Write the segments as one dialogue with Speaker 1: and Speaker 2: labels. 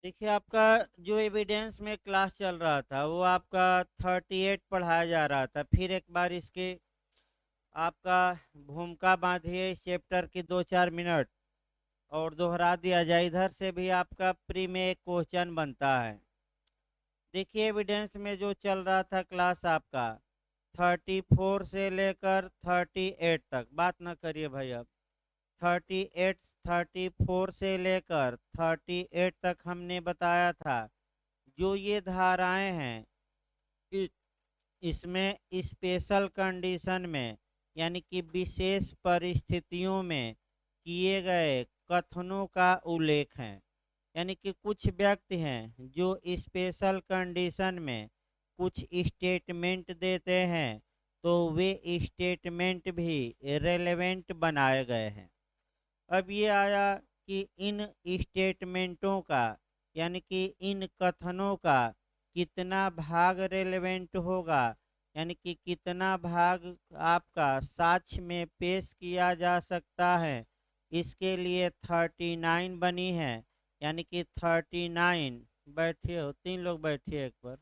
Speaker 1: देखिए, आपका जो एविडेंस में क्लास चल रहा था, वो आपका 38 पढ़ाया जा रहा था। फिर एक बार इसके आपका भूमिका बाँधिए इस चैप्टर की 2-4 मिनट और दोहरा दिया जाए। इधर से भी आपका प्री में एक क्वेश्चन बनता है। देखिए, एविडेंस में जो चल रहा था क्लास आपका 34 से लेकर 38 तक। बात ना करिए भाई अब। 38 34 से लेकर 38 तक हमने बताया था। जो ये धाराएँ हैं, इ इसमें स्पेशल कंडीशन में यानी कि विशेष परिस्थितियों में किए गए कथनों का उल्लेख है। यानी कि कुछ व्यक्ति हैं जो स्पेशल कंडीशन में कुछ स्टेटमेंट देते हैं, तो वे स्टेटमेंट भी रेलेवेंट बनाए गए हैं। अब ये आया कि इन स्टेटमेंटों का यानी कि इन कथनों का कितना भाग रेलेवेंट होगा, यानी कि कितना भाग आपका साक्ष्य में पेश किया जा सकता है। इसके लिए 39 बनी है, यानी कि 39। बैठिए हो, 3 लोग बैठिए एक बार।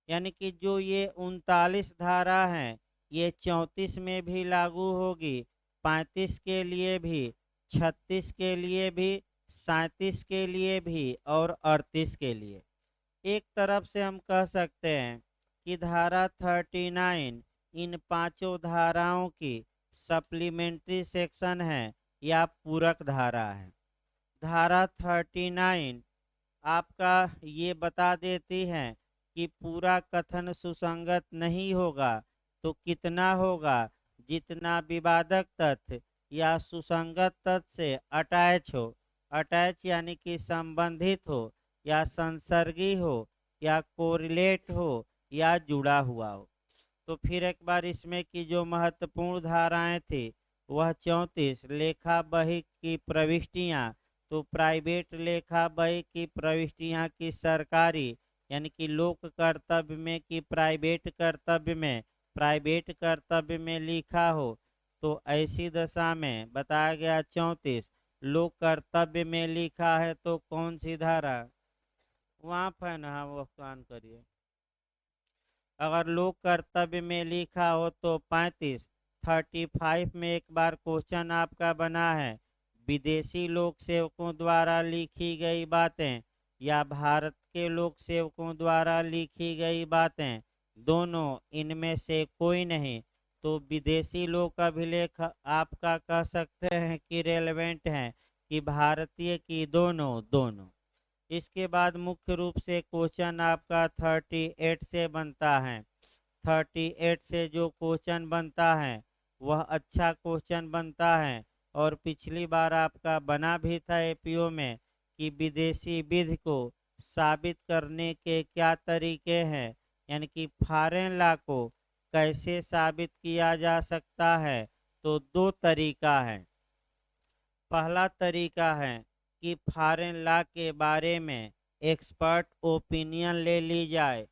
Speaker 1: यानी कि जो ये 39 धारा हैं, ये 34 में भी लागू होगी, 35 के लिए भी, 36 के लिए भी, 37 के लिए भी और 38 के लिए। एक तरफ से हम कह सकते हैं कि धारा 39 इन पांचों धाराओं की सप्लीमेंट्री सेक्शन है या पूरक धारा है। धारा 39 आपका ये बता देती है कि पूरा कथन सुसंगत नहीं होगा तो कितना होगा, जितना विवादक तथ्य या सुसंगत तथ्य से अटैच हो, अटैच यानी कि संबंधित हो या संसर्गी हो या कोरिलेट हो या जुड़ा हुआ हो। तो फिर एक बार इसमें की जो महत्वपूर्ण धाराएं थी वह 34 लेखा बही की प्रविष्टियां। तो प्राइवेट लेखा बही की प्रविष्टियां की सरकारी यानी कि लोक कर्तव्य में कि प्राइवेट कर्तव्य में लिखा हो, तो ऐसी दशा में बताया गया 34 लोक कर्तव्य में लिखा है तो कौन सी धारा वहाँ पर ना वो कान करिए। अगर लोक कर्तव्य में लिखा हो तो 35 35 में एक बार क्वेश्चन आपका बना है, विदेशी लोक सेवकों द्वारा लिखी गई बातें या भारत के लोक सेवकों द्वारा लिखी गई बातें, दोनों इनमें से कोई नहीं। तो विदेशी लोक अभिलेख आपका कह सकते हैं कि रेलेवेंट है कि भारतीय की दोनों दोनों। इसके बाद मुख्य रूप से क्वेश्चन आपका 38 से बनता है। 38 से जो क्वेश्चन बनता है वह अच्छा क्वेश्चन बनता है और पिछली बार आपका बना भी था एपीओ में कि विदेशी विधि को साबित करने के क्या तरीके हैं, यानी कि फॉरेन लॉ को कैसे साबित किया जा सकता है। तो दो तरीका है। पहला तरीका है कि फॉरेन लॉ के बारे में एक्सपर्ट ओपिनियन ले ली जाए,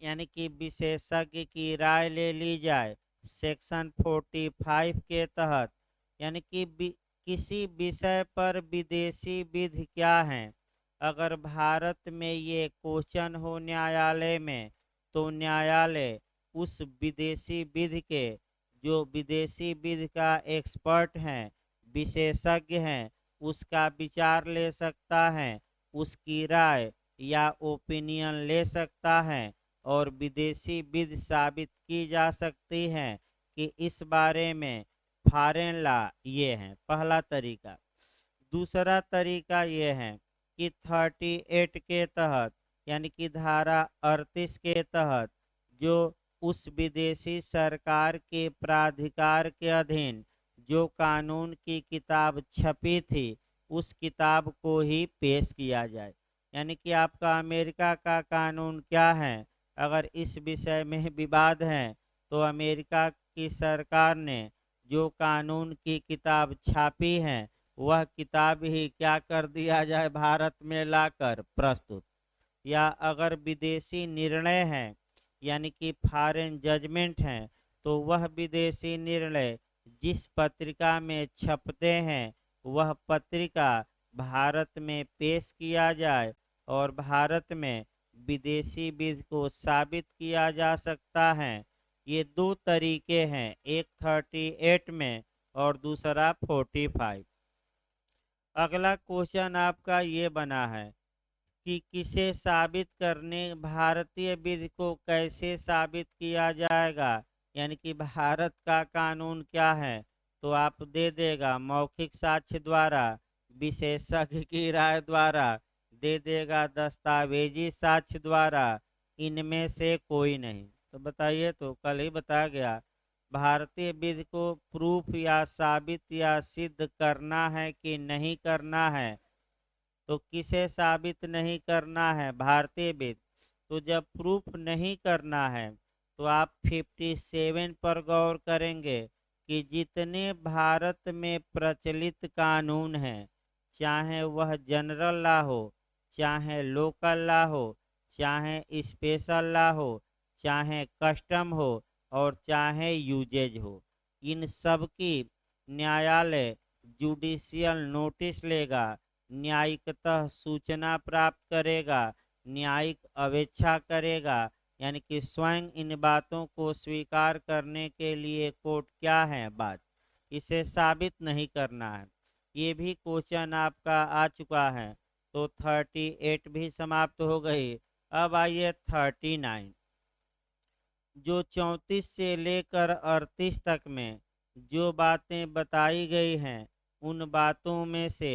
Speaker 1: यानी कि विशेषज्ञ की राय ले ली जाए सेक्शन 45 के तहत। यानी कि किसी विषय पर विदेशी विधि क्या है। अगर भारत में ये क्वेश्चन हो न्यायालय में, तो न्यायालय उस विदेशी विधि के जो विदेशी विधि का एक्सपर्ट हैं, विशेषज्ञ हैं, उसका विचार ले सकता है, उसकी राय या ओपिनियन ले सकता है और विदेशी विधि साबित की जा सकती है कि इस बारे में फॉरेन लॉ ये है। पहला तरीका। दूसरा तरीका ये है कि 38 के तहत यानी कि धारा 38 के तहत जो उस विदेशी सरकार के प्राधिकार के अधीन जो कानून की किताब छपी थी, उस किताब को ही पेश किया जाए। यानी कि आपका अमेरिका का कानून क्या है, अगर इस विषय में विवाद है तो अमेरिका की सरकार ने जो कानून की किताब छापी है वह किताब ही क्या कर दिया जाए, भारत में लाकर प्रस्तुत। या अगर विदेशी निर्णय है यानी कि फॉरेन जजमेंट है, तो वह विदेशी निर्णय जिस पत्रिका में छपते हैं वह पत्रिका भारत में पेश किया जाए और भारत में विदेशी बीज को साबित किया जा सकता है। ये दो तरीके हैं, एक 38 में और दूसरा 45। अगला क्वेश्चन आपका ये बना है कि किसे साबित करने, भारतीय विधि को कैसे साबित किया जाएगा, यानी कि भारत का कानून क्या है। तो आप दे देगा मौखिक साक्ष्य द्वारा, विशेषज्ञ की राय द्वारा, दे देगा दस्तावेजी साक्ष्य द्वारा, इनमें से कोई नहीं। तो बताइए, तो कल ही बताया गया भारतीय विधि को प्रूफ या साबित या सिद्ध करना है कि नहीं करना है। तो किसे साबित नहीं करना है, भारतीय विधि। तो जब प्रूफ नहीं करना है तो आप 57 पर गौर करेंगे कि जितने भारत में प्रचलित कानून हैं, चाहे वह जनरल लॉ हो, चाहे लोकल लॉ हो, चाहे स्पेशल लॉ हो, चाहे कस्टम हो और चाहे यूजेज हो, इन सब की न्यायालय जुडिशियल नोटिस लेगा, न्यायिकतः सूचना प्राप्त करेगा, न्यायिक अवेक्षा करेगा, यानी कि स्वयं इन बातों को स्वीकार करने के लिए कोर्ट क्या है, बात, इसे साबित नहीं करना है। ये भी क्वेश्चन आपका आ चुका है। तो 38 भी समाप्त हो गई। अब आइए 39। जो 34 से लेकर 38 तक में जो बातें बताई गई हैं, उन बातों में से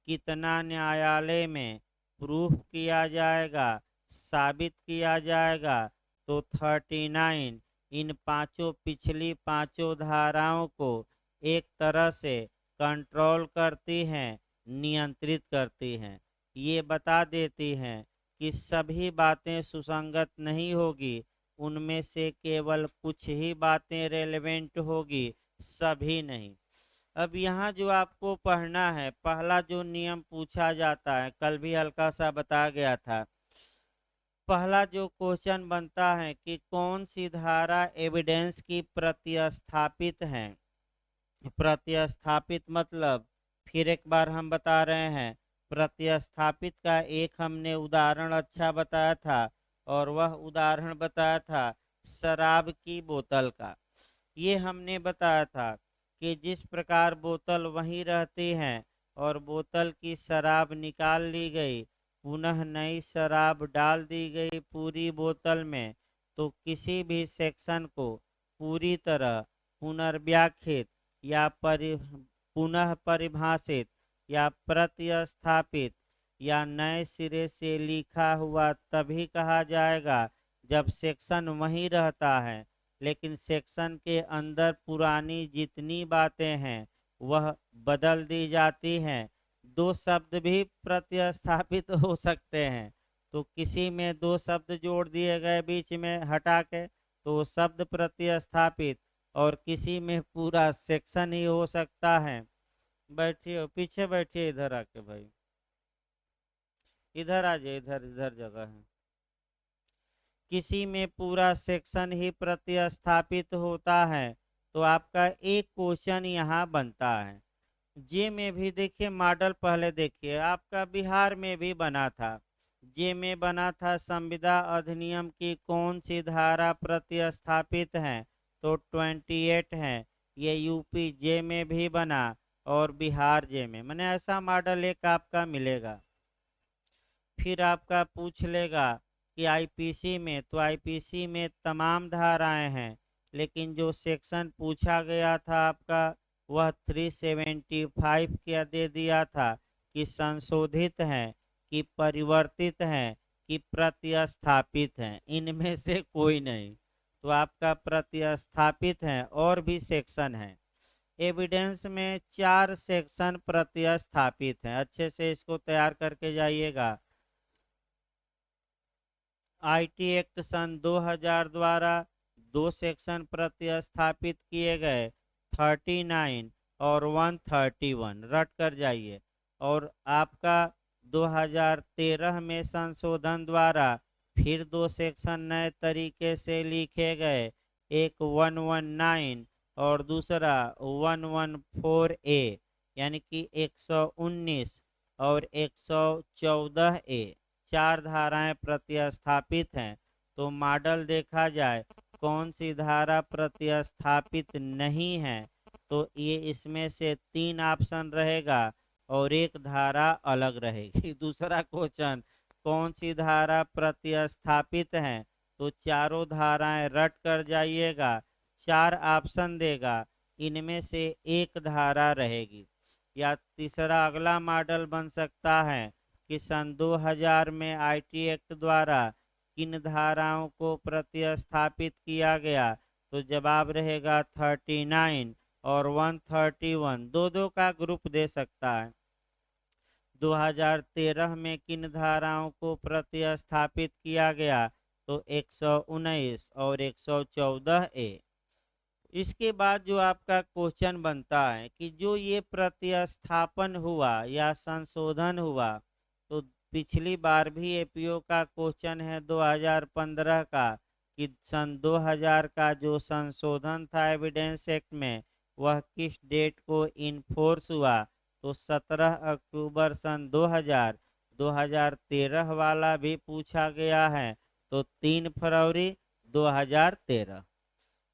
Speaker 1: कितना न्यायालय में प्रूफ किया जाएगा, साबित किया जाएगा। तो 39 इन पांचों, पिछली पांचों धाराओं को एक तरह से कंट्रोल करती हैं, नियंत्रित करती हैं। ये बता देती हैं कि सभी बातें सुसंगत नहीं होगी, उनमें से केवल कुछ ही बातें रेलेवेंट होगी, सभी नहीं। अब यहाँ जो आपको पढ़ना है, पहला जो नियम पूछा जाता है, कल भी हल्का सा बताया गया था। पहला जो क्वेश्चन बनता है कि कौन सी धारा एविडेंस की प्रतिस्थापित है। प्रतिस्थापित मतलब, फिर एक बार हम बता रहे हैं, प्रतिस्थापित का एक हमने उदाहरण अच्छा बताया था, और वह उदाहरण बताया था शराब की बोतल का। ये हमने बताया था कि जिस प्रकार बोतल वहीं रहती है और बोतल की शराब निकाल ली गई, पुनः नई शराब डाल दी गई पूरी बोतल में, तो किसी भी सेक्शन को पूरी तरह पुनर्व्याख्यित या पुनः परिभाषित या प्रतिस्थापित या नए सिरे से लिखा हुआ तभी कहा जाएगा जब सेक्शन वहीं रहता है, लेकिन सेक्शन के अंदर पुरानी जितनी बातें हैं वह बदल दी जाती हैं। दो शब्द भी प्रतिस्थापित हो सकते हैं, तो किसी में दो शब्द जोड़ दिए गए बीच में हटा के, तो शब्द प्रतिस्थापित, और किसी में पूरा सेक्शन ही हो सकता है। बैठिए, पीछे बैठिए, इधर आके भाई, इधर आ जाइए, इधर इधर जगह है। किसी में पूरा सेक्शन ही प्रतिस्थापित होता है। तो आपका एक क्वेश्चन यहाँ बनता है। जे में भी देखिए, मॉडल पहले देखिए, आपका बिहार में भी बना था। जे में बना था संविदा अधिनियम की कौन सी धारा प्रतिस्थापित है, तो 28 है। ये यूपी जे में भी बना और बिहार जे में, मैंने ऐसा मॉडल एक आपका मिलेगा। फिर आपका पूछ लेगा कि आईपीसी में, तो आईपीसी में तमाम धाराएं हैं, लेकिन जो सेक्शन पूछा गया था आपका वह 375 क्या दे दिया था कि संशोधित है, कि परिवर्तित है, कि प्रतिस्थापित है, इनमें से कोई नहीं। तो आपका प्रतिस्थापित है, और भी सेक्शन है। एविडेंस में 4 सेक्शन प्रतिस्थापित हैं, अच्छे से इसको तैयार करके जाइएगा। आईटी एक्ट सन 2000 द्वारा 2 सेक्शन प्रतिस्थापित किए गए, 39 और 131, रट कर जाइए। और आपका 2013 में संशोधन द्वारा फिर 2 सेक्शन नए तरीके से लिखे गए, एक 119 और दूसरा 114A, यानी कि 119 और 114A 4 धाराएं प्रतिस्थापित हैं। तो मॉडल देखा जाए कौन सी धारा प्रतिस्थापित नहीं है, तो ये इसमें से 3 ऑप्शन रहेगा और एक धारा अलग रहेगी। दूसरा क्वेश्चन, कौन सी धारा प्रतिस्थापित है, तो चारों धाराएं रट कर जाइएगा, 4 ऑप्शन देगा, इनमें से एक धारा रहेगी। या तीसरा अगला मॉडल बन सकता है कि सन 2000 में आईटी एक्ट द्वारा किन धाराओं को प्रतिस्थापित किया गया, तो जवाब रहेगा 39 और 131, दो दो का ग्रुप दे सकता है। 2013 में किन धाराओं को प्रतिस्थापित किया गया, तो 119 और 114A। इसके बाद जो आपका क्वेश्चन बनता है कि जो ये प्रतिस्थापन हुआ या संशोधन हुआ, तो पिछली बार भी एपीओ का क्वेश्चन है 2015 का कि सन 2000 का जो संशोधन था एविडेंस एक्ट में, वह किस डेट को इनफोर्स हुआ, तो 17 अक्टूबर सन 2000। 2013 वाला भी पूछा गया है तो 3 फरवरी 2013।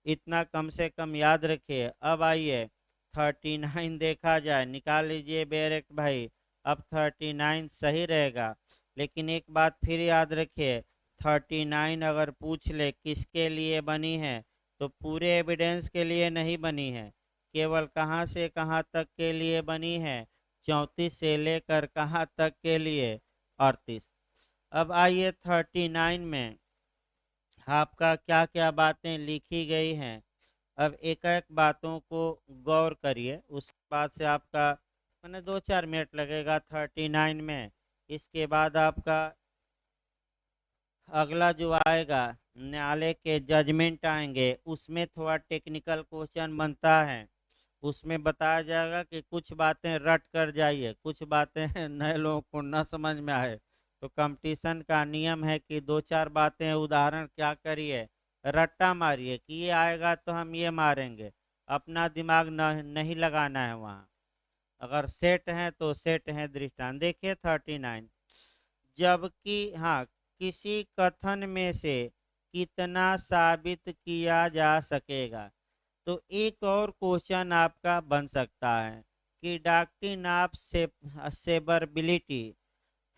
Speaker 1: इतना कम से कम याद रखिए। अब आइए 39 देखा जाए, निकाल लीजिए बेरेक्ट भाई। अब 39 सही रहेगा, लेकिन एक बात फिर याद रखिए, 39 अगर पूछ ले किसके लिए बनी है, तो पूरे एविडेंस के लिए नहीं बनी है, केवल कहाँ से कहाँ तक के लिए बनी है, 34 से लेकर कहाँ तक के लिए, 38। अब आइए 39 में आपका क्या क्या बातें लिखी गई हैं। अब एक एक बातों को गौर करिए, उसके बाद से आपका मैंने 2-4 मिनट लगेगा 39 में। इसके बाद आपका अगला जो आएगा न्यायालय के जजमेंट आएंगे, उसमें थोड़ा टेक्निकल क्वेश्चन बनता है। उसमें बताया जाएगा कि कुछ बातें रट कर जाइए, कुछ बातें नए लोगों को न समझ में आए, तो कंपटीशन का नियम है कि 2-4 बातें उदाहरण क्या करिए, रट्टा मारिए कि ये आएगा तो हम ये मारेंगे, अपना दिमाग नहीं लगाना है वहाँ। अगर सेट है तो सेट है दृष्टांत। देखिए 39, जबकि हाँ, किसी कथन में से कितना साबित किया जा सकेगा, तो एक और क्वेश्चन आपका बन सकता है कि डॉक्ट्रिन ऑफ सेबरबिलिटी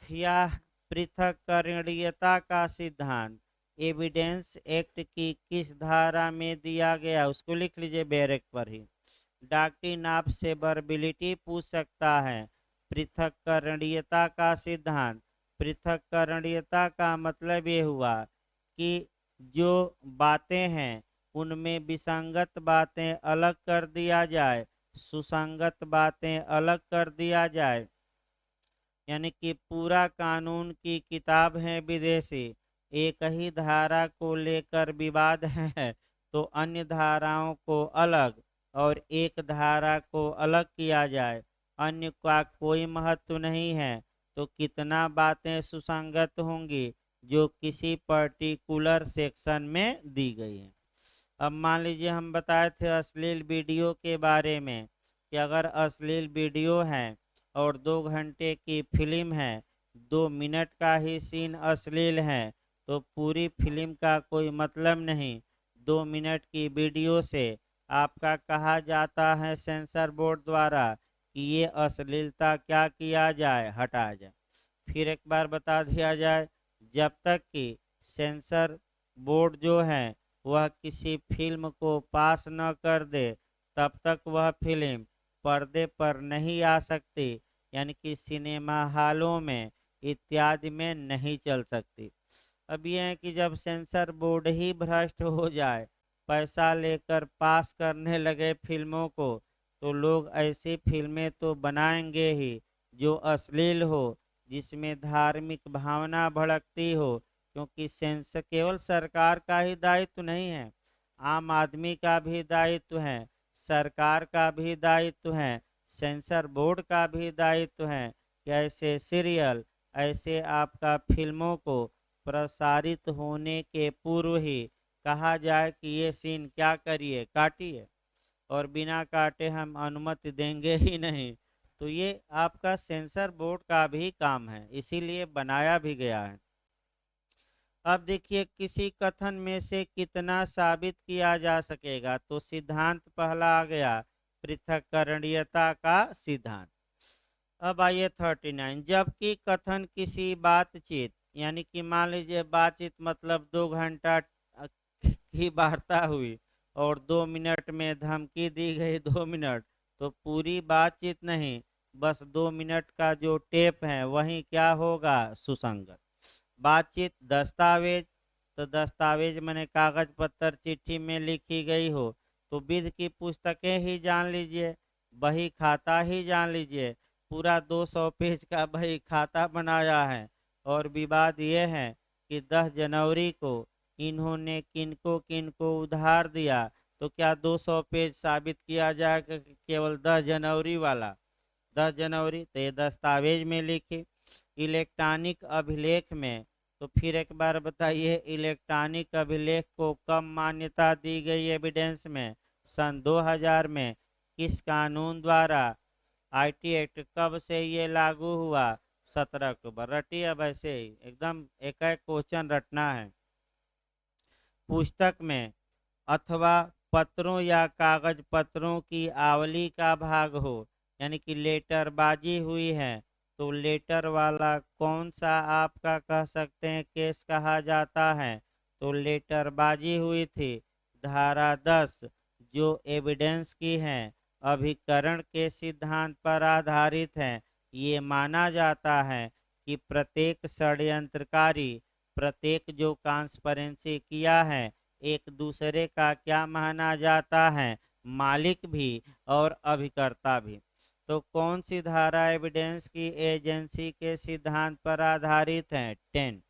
Speaker 1: या पृथक्करणीयता का सिद्धांत एविडेंस एक्ट की किस धारा में दिया गया, उसको लिख लीजिए बैरक पर ही। डॉक्ट्रिन ऑफ सेबरबिलिटी पूछ सकता है, पृथक्करणीयता का सिद्धांत। पृथक्करणीयता का मतलब ये हुआ कि जो बातें हैं उनमें विसंगत बातें अलग कर दिया जाए, सुसंगत बातें अलग कर दिया जाए। यानी कि पूरा कानून की किताब है विदेशी, एक ही धारा को लेकर विवाद है तो अन्य धाराओं को अलग और एक धारा को अलग किया जाए, अन्य का कोई महत्व नहीं है, तो कितना बातें सुसंगत होंगी जो किसी पर्टिकुलर सेक्शन में दी गई हैं। अब मान लीजिए हम बताए थे अश्लील वीडियो के बारे में कि अगर अश्लील वीडियो है और 2 घंटे की फिल्म है, 2 मिनट का ही सीन अश्लील है, तो पूरी फिल्म का कोई मतलब नहीं, 2 मिनट की वीडियो से आपका कहा जाता है सेंसर बोर्ड द्वारा कि ये अश्लीलता क्या किया जाए, हटा जाए। फिर एक बार बता दिया जाए, जब तक कि सेंसर बोर्ड जो है वह किसी फिल्म को पास न कर दे, तब तक वह फिल्म पर्दे पर नहीं आ सकती, यानी कि सिनेमा हॉलों में इत्यादि में नहीं चल सकती। अब यह है कि जब सेंसर बोर्ड ही भ्रष्ट हो जाए, पैसा लेकर पास करने लगे फिल्मों को, तो लोग ऐसी फिल्में तो बनाएंगे ही जो अश्लील हो, जिसमें धार्मिक भावना भड़कती हो, क्योंकि सेंसर केवल सरकार का ही दायित्व नहीं है, आम आदमी का भी दायित्व है, सरकार का भी दायित्व है, सेंसर बोर्ड का भी दायित्व है कि ऐसे सीरियल, ऐसे आपका फिल्मों को प्रसारित होने के पूर्व ही कहा जाए कि ये सीन क्या करिए, काटिए, और बिना काटे हम अनुमति देंगे ही नहीं। तो ये आपका सेंसर बोर्ड का भी काम है, इसीलिए बनाया भी गया है। अब देखिए किसी कथन में से कितना साबित किया जा सकेगा, तो सिद्धांत पहला आ गया, पृथक्करणीयता का सिद्धांत। अब आइए 39, जबकि कथन किसी बातचीत, यानी कि मान लीजिए बातचीत मतलब 2 घंटा की वार्ता हुई और 2 मिनट में धमकी दी गई 2 मिनट, तो पूरी बातचीत नहीं, बस 2 मिनट का जो टेप है वही क्या होगा, सुसंगत। बातचीत दस्तावेज, तो दस्तावेज मैंने कागज पत्तर चिट्ठी में लिखी गई हो, तो विधि की पुस्तकें ही जान लीजिए, बही खाता ही जान लीजिए, पूरा 200 पेज का बही खाता बनाया है। और विवाद ये है कि 10 जनवरी को इन्होंने किनको किनको उधार दिया, तो क्या 200 पेज साबित किया जाएगा कि केवल 10 जनवरी वाला, 10 जनवरी, तो ये दस्तावेज में लिखी। इलेक्ट्रॉनिक अभिलेख में, तो फिर एक बार बताइए इलेक्ट्रॉनिक अभिलेख को कब मान्यता दी गई एविडेंस में, सन 2000 में। किस कानून द्वारा, आईटी एक्ट, कब से ये लागू हुआ, 17 अक्टूबर। रटिए अब ऐसे ही एकदम एक एक क्वेश्चन रटना है। पुस्तक में अथवा पत्रों या कागज पत्रों की आवली का भाग हो, यानी कि लेटरबाजी हुई है, तो लेटर वाला कौन सा आपका कह सकते हैं केस कहा जाता है, तो लेटरबाजी हुई थी। धारा 10 जो एविडेंस की है अभिकरण के सिद्धांत पर आधारित है। ये माना जाता है कि प्रत्येक षड्यंत्रकारी, प्रत्येक जो कॉन्स्पिरेसी किया है, एक दूसरे का क्या माना जाता है, मालिक भी और अभिकर्ता भी। तो कौन सी धारा एविडेंस की एजेंसी के सिद्धांत पर आधारित है, 10।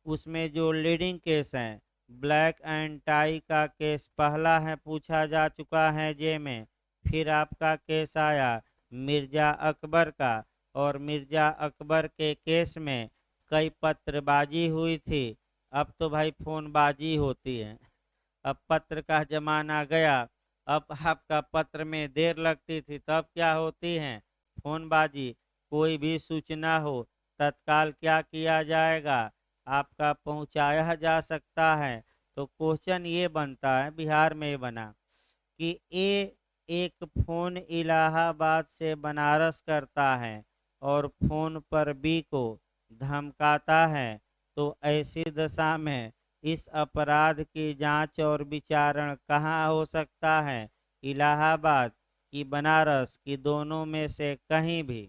Speaker 1: उसमें जो लीडिंग केस है, ब्लैक एंड टाई का केस पहला है, पूछा जा चुका है जे में। फिर आपका केस आया मिर्जा अकबर का, और मिर्जा अकबर के केस में कई पत्रबाजी हुई थी। अब तो भाई फोनबाजी होती है, अब पत्र का जमाना गया। अब आपका पत्र में देर लगती थी, तब क्या होती है, फोनबाजी। कोई भी सूचना हो तत्काल क्या किया जाएगा, आपका पहुंचाया जा सकता है। तो क्वेश्चन ये बनता है, बिहार में बना कि ए एक फोन इलाहाबाद से बनारस करता है और फोन पर बी को धमकाता है, तो ऐसी दशा में इस अपराध की जांच और विचारण कहाँ हो सकता है, इलाहाबाद की बनारस की, दोनों में से कहीं भी।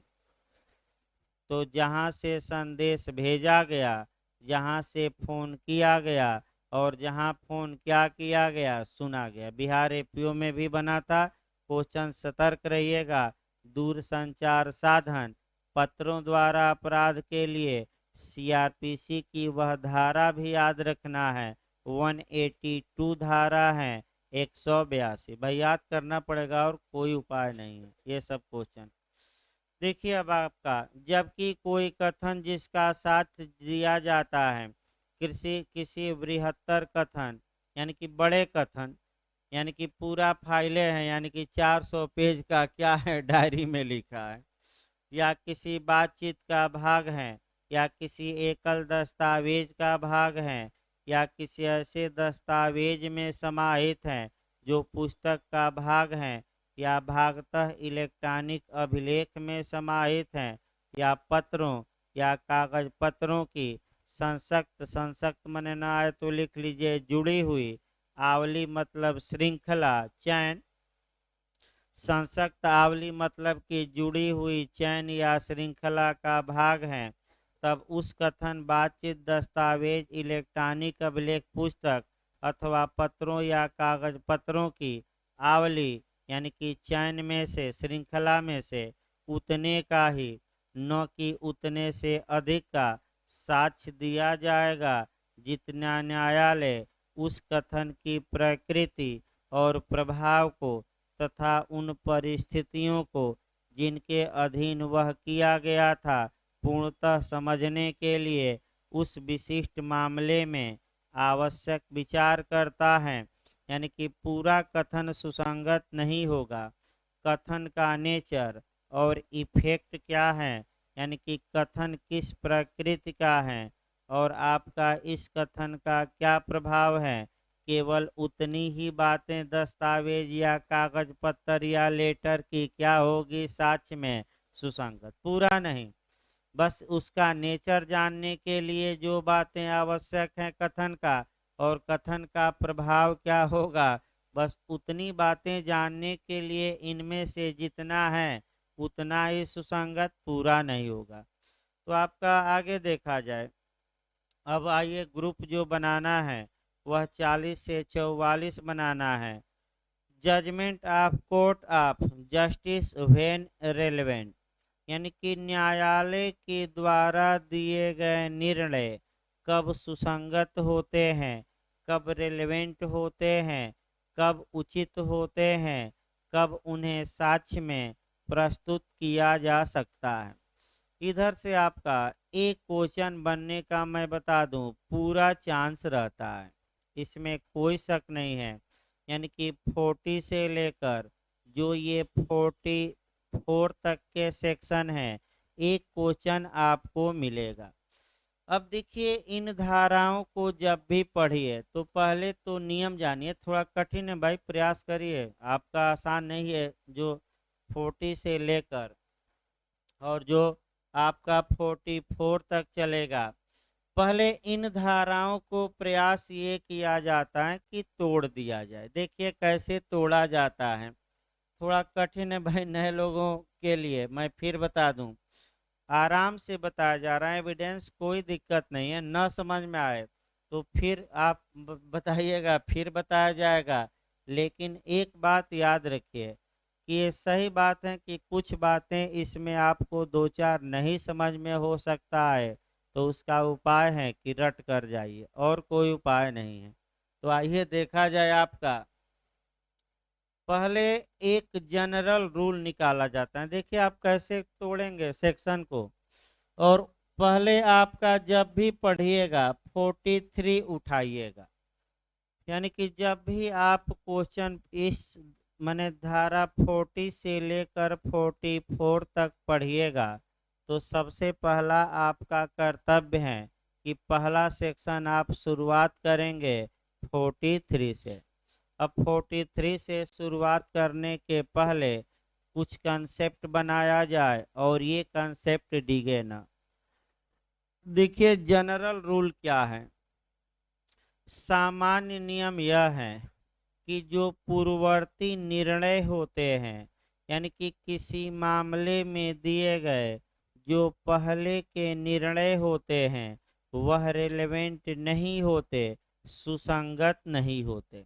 Speaker 1: तो जहाँ से संदेश भेजा गया, जहाँ से फोन किया गया और जहाँ फोन क्या किया गया, सुना गया। बिहार एपीओ में भी बना था। क्वेश्चन सतर्क रहिएगा। दूर संचार साधन पत्रों द्वारा अपराध के लिए सीआरपीसी की वह धारा भी याद रखना है, 182 धारा है, 182 भाई याद करना पड़ेगा और कोई उपाय नहीं है ये सब क्वेश्चन। देखिए अब आपका, जबकि कोई कथन जिसका साथ दिया जाता है, कृषि किसी बृहत्तर कथन, यानी कि बड़े कथन, यानी कि पूरा फाइलें हैं, यानी कि 400 पेज का क्या है डायरी में लिखा है, या किसी बातचीत का भाग है, या किसी एकल दस्तावेज का भाग है, या किसी ऐसे दस्तावेज में समाहित है जो पुस्तक का भाग है, या भागतः इलेक्ट्रॉनिक अभिलेख में समाहित हैं, या पत्रों या कागज पत्रों की संसक्त, संसक्त मने ना आए तो लिख लीजिए जुड़ी हुई, आवली मतलब श्रृंखला, चैन, संसक्त आवली मतलब कि जुड़ी हुई चैन या श्रृंखला का भाग है, तब उस कथन, बातचीत, दस्तावेज, इलेक्ट्रॉनिक अभिलेख, पुस्तक अथवा पत्रों या कागज पत्रों की आवली, यानी कि चैन में से, श्रृंखला में से उतने का ही, न कि उतने से अधिक का साक्ष्य दिया जाएगा जितना न्यायालय उस कथन की प्रकृति और प्रभाव को तथा उन परिस्थितियों को जिनके अधीन वह किया गया था पूर्णतः समझने के लिए उस विशिष्ट मामले में आवश्यक विचार करता है। यानी कि पूरा कथन सुसंगत नहीं होगा। कथन का नेचर और इफेक्ट क्या है, यानी कि कथन किस प्रकृति का है और आपका इस कथन का क्या प्रभाव है, केवल उतनी ही बातें दस्तावेज या कागज पत्तर या लेटर की क्या होगी साक्ष्य में सुसंगत, पूरा नहीं। बस उसका नेचर जानने के लिए जो बातें आवश्यक हैं कथन का और कथन का प्रभाव क्या होगा, बस उतनी बातें जानने के लिए इनमें से जितना है उतना ही सुसंगत, पूरा नहीं होगा। तो आपका आगे देखा जाए, अब आइए ग्रुप जो बनाना है वह 40 से 44 बनाना है। Judgement of court of justice when relevant, यानी कि न्यायालय के द्वारा दिए गए निर्णय कब सुसंगत होते हैं, कब रेलेवेंट होते हैं, कब उचित होते हैं, कब उन्हें साक्ष्य में प्रस्तुत किया जा सकता है। इधर से आपका एक क्वेश्चन बनने का मैं बता दूं पूरा चांस रहता है, इसमें कोई शक नहीं है। यानी कि 40 से लेकर जो ये 44 तक के सेक्शन है, एक क्वेश्चन आपको मिलेगा। अब देखिए इन धाराओं को जब भी पढ़िए तो पहले तो नियम जानिए, थोड़ा कठिन है भाई, प्रयास करिए, आपका आसान नहीं है। जो 40 से लेकर और जो आपका 44 तक चलेगा, पहले इन धाराओं को प्रयास ये किया जाता है कि तोड़ दिया जाए। देखिए कैसे तोड़ा जाता है, थोड़ा कठिन है भाई नए लोगों के लिए, मैं फिर बता दूं, आराम से बताया जा रहा है, एविडेंस कोई दिक्कत नहीं है। न समझ में आए तो फिर आप बताइएगा, फिर बताया जाएगा। लेकिन एक बात याद रखिए कि ये सही बात है कि कुछ बातें इसमें आपको दो चार नहीं समझ में हो सकता है, तो उसका उपाय है कि रट कर जाइए, और कोई उपाय नहीं है। तो आइए देखा जाए, आपका पहले एक जनरल रूल निकाला जाता है। देखिए आप कैसे तोड़ेंगे सेक्शन को, और पहले आपका जब भी पढ़िएगा 43 उठाइएगा, यानी कि जब भी आप क्वेश्चन इस माने धारा 40 से लेकर 44 तक पढ़िएगा, तो सबसे पहला आपका कर्तव्य है कि पहला सेक्शन आप शुरुआत करेंगे 43 से। अब 43 से शुरुआत करने के पहले कुछ कंसेप्ट बनाया जाए और ये कंसेप्ट डिगे ना। देखिए जनरल रूल क्या है, सामान्य नियम यह है कि जो पूर्ववर्ती निर्णय होते हैं, यानी कि किसी मामले में दिए गए जो पहले के निर्णय होते हैं, वह रिलेवेंट नहीं होते, सुसंगत नहीं होते।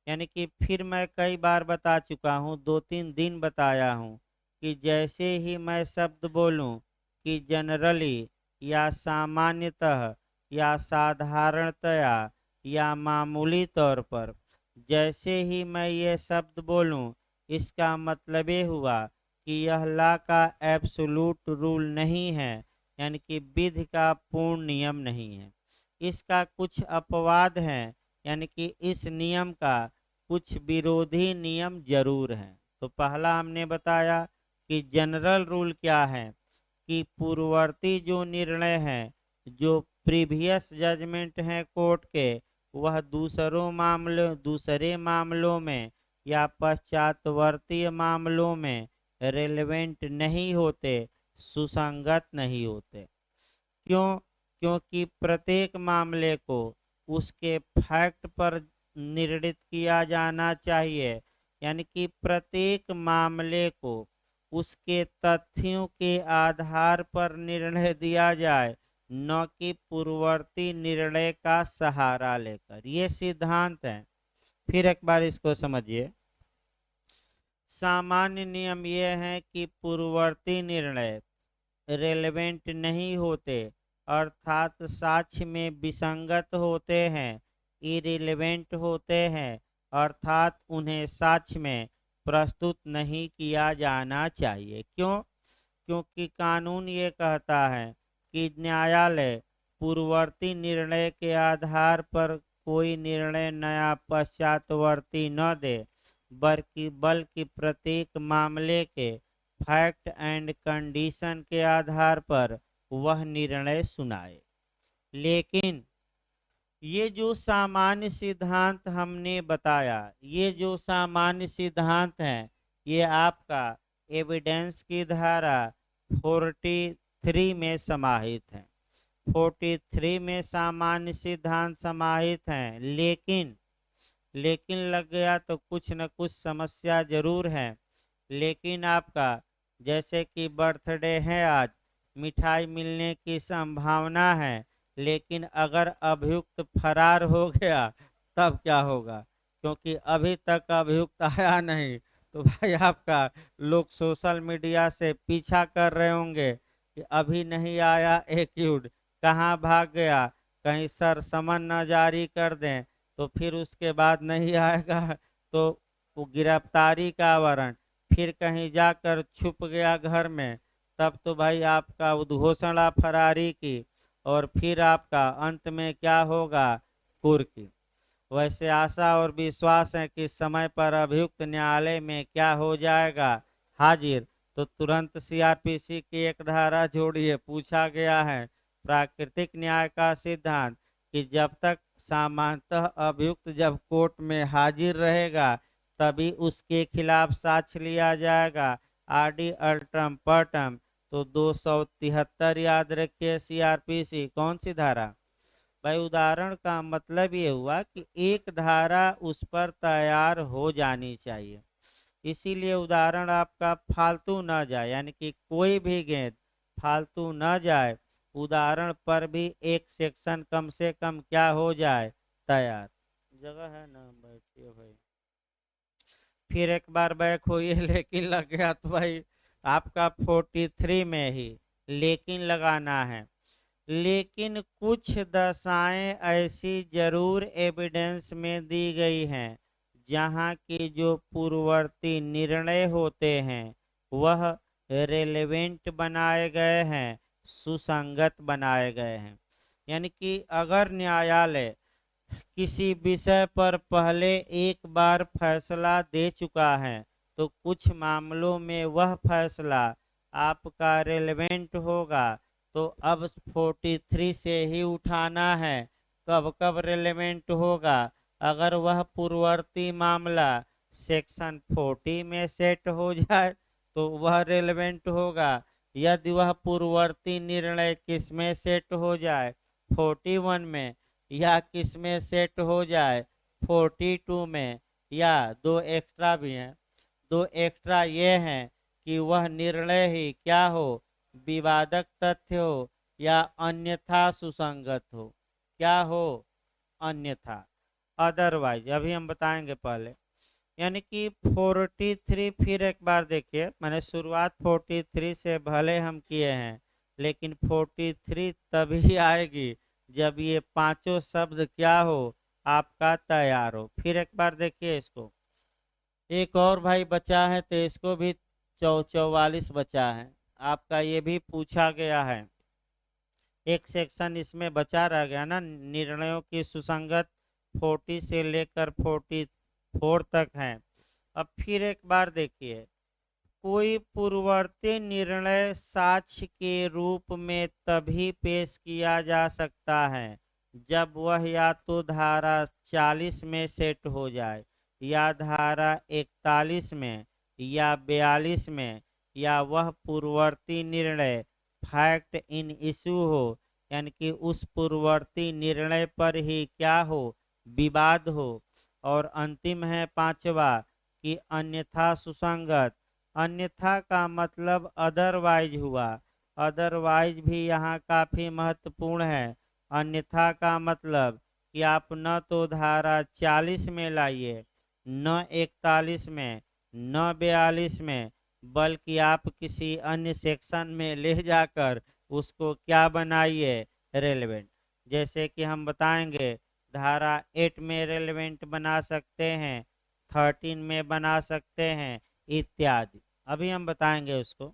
Speaker 1: यानी कि फिर मैं कई बार बता चुका हूँ, 2-3 दिन बताया हूँ कि जैसे ही मैं शब्द बोलूँ कि जनरली या सामान्यतः या साधारणतया या मामूली तौर पर, जैसे ही मैं ये शब्द बोलूं, इसका मतलब ये हुआ कि यह लॉ का एब्सोल्यूट रूल नहीं है, यानी कि विधि का पूर्ण नियम नहीं है। इसका कुछ अपवाद है, यानी कि इस नियम का कुछ विरोधी नियम जरूर हैं। तो पहला हमने बताया कि जनरल रूल क्या है कि पूर्ववर्ती जो निर्णय हैं, जो प्रीवियस जजमेंट हैं कोर्ट के, वह दूसरे मामलों में या पश्चातवर्ती मामलों में रेलेवेंट नहीं होते, सुसंगत नहीं होते। क्यों? क्योंकि प्रत्येक मामले को उसके फैक्ट पर निर्णित किया जाना चाहिए, यानी कि प्रत्येक मामले को उसके तथ्यों के आधार पर निर्णय दिया जाए, न कि पूर्ववर्ती निर्णय का सहारा लेकर। ये सिद्धांत है। फिर एक बार इसको समझिए, सामान्य नियम यह है कि पूर्ववर्ती निर्णय रेलेवेंट नहीं होते, अर्थात साक्ष्य में विसंगत होते हैं, इरिलेवेंट होते हैं, अर्थात उन्हें साक्ष्य में प्रस्तुत नहीं किया जाना चाहिए। क्यों? क्योंकि कानून ये कहता है कि न्यायालय पूर्ववर्ती निर्णय के आधार पर कोई निर्णय नया पश्चातवर्ती न दे, बल्कि प्रत्येक मामले के फैक्ट एंड कंडीशन के आधार पर वह निर्णय सुनाए। लेकिन ये जो सामान्य सिद्धांत हमने बताया, ये जो सामान्य सिद्धांत हैं, ये आपका एविडेंस की धारा 43 में समाहित है। 43 में सामान्य सिद्धांत समाहित हैं, लेकिन लग गया तो कुछ न कुछ समस्या जरूर है। लेकिन आपका जैसे कि बर्थडे है आज, मिठाई मिलने की संभावना है, लेकिन अगर अभियुक्त फरार हो गया तब क्या होगा? क्योंकि अभी तक अभियुक्त आया नहीं, तो भाई आपका लोग सोशल मीडिया से पीछा कर रहे होंगे कि अभी नहीं आया एक्यूड, कहाँ भाग गया, कहीं सर समन न जारी कर दें तो फिर उसके बाद नहीं आएगा तो वो गिरफ्तारी का वारंट, फिर कहीं जाकर छुप गया घर में, तब तो भाई आपका उद्घोषणा फरारी की, और फिर आपका अंत में क्या होगा? कुर्की। वैसे आशा और विश्वास है कि समय पर अभियुक्त न्यायालय में क्या हो जाएगा? हाजिर। तो तुरंत सीआरपीसी की एक धारा जोड़िए। पूछा गया है प्राकृतिक न्याय का सिद्धांत कि जब तक सामान्यतः अभियुक्त जब कोर्ट में हाजिर रहेगा तभी उसके खिलाफ साक्ष्य लिया जाएगा। आरडी अल्ट्रम पर्टम। तो 273 याद रखिए सीआरपीसी कौन सी धारा? भाई उदाहरण का मतलब ये हुआ कि एक धारा उस पर तैयार हो जानी चाहिए, इसीलिए उदाहरण आपका फालतू न जाए, यानी कि कोई भी गेंद फालतू न जाए, उदाहरण पर भी एक सेक्शन कम से कम क्या हो जाए? तैयार। जगह है ना, बैठिए भाई। फिर एक बार बैक होइए लेकिन लग गया तो भाई आपका 43 में ही लेकिन लगाना है। लेकिन कुछ दशाएं ऐसी जरूर एविडेंस में दी गई हैं जहां की जो पूर्ववर्ती निर्णय होते हैं वह रेलेवेंट बनाए गए हैं, सुसंगत बनाए गए हैं। यानी कि अगर न्यायालय किसी विषय पर पहले एक बार फैसला दे चुका है तो कुछ मामलों में वह फैसला आपका रेलेवेंट होगा, तो अब 43 से ही उठाना है। कब कब रेलेवेंट होगा? अगर वह पूर्ववर्ती मामला सेक्शन 40 में सेट हो जाए तो वह रेलेवेंट होगा। यदि वह पूर्ववर्ती निर्णय किस में सेट हो जाए? 41 में, या किस में सेट हो जाए? 42 में, या दो एक्स्ट्रा भी हैं। दो एक्स्ट्रा ये हैं कि वह निर्णय ही क्या हो? विवादक तथ्य हो या अन्यथा सुसंगत हो? क्या हो? अन्यथा, अदरवाइज। अभी हम बताएंगे पहले। यानी कि 43, फिर एक बार देखिए, मैंने शुरुआत 43 से भले हम किए हैं, लेकिन 43 तभी आएगी जब ये पांचों शब्द क्या हो? आपका तैयार हो। फिर एक बार देखिए इसको, एक और भाई बचा है तो इसको भी 44 बचा है आपका, ये भी पूछा गया है। एक सेक्शन इसमें बचा रह गया ना, निर्णयों की सुसंगत 40 से लेकर 44 तक है। अब फिर एक बार देखिए, कोई पूर्ववर्ती निर्णय साक्ष्य के रूप में तभी पेश किया जा सकता है जब वह या तो धारा 40 में सेट हो जाए, या धारा 41 में, या 42 में, या वह पूर्ववर्ती निर्णय फैक्ट इन इशू हो, यानी कि उस पूर्ववर्ती निर्णय पर ही क्या हो? विवाद हो। और अंतिम है पांचवा कि अन्यथा सुसंगत। अन्यथा का मतलब अदरवाइज हुआ। अदरवाइज भी यहाँ काफी महत्वपूर्ण है। अन्यथा का मतलब कि आप न तो धारा 40 में लाइए, न 41 में, न 42 में, बल्कि आप किसी अन्य सेक्शन में ले जाकर उसको क्या बनाइए? रेलेवेंट। जैसे कि हम बताएंगे, धारा 8 में रेलेवेंट बना सकते हैं, 13 में बना सकते हैं, इत्यादि। अभी हम बताएंगे उसको।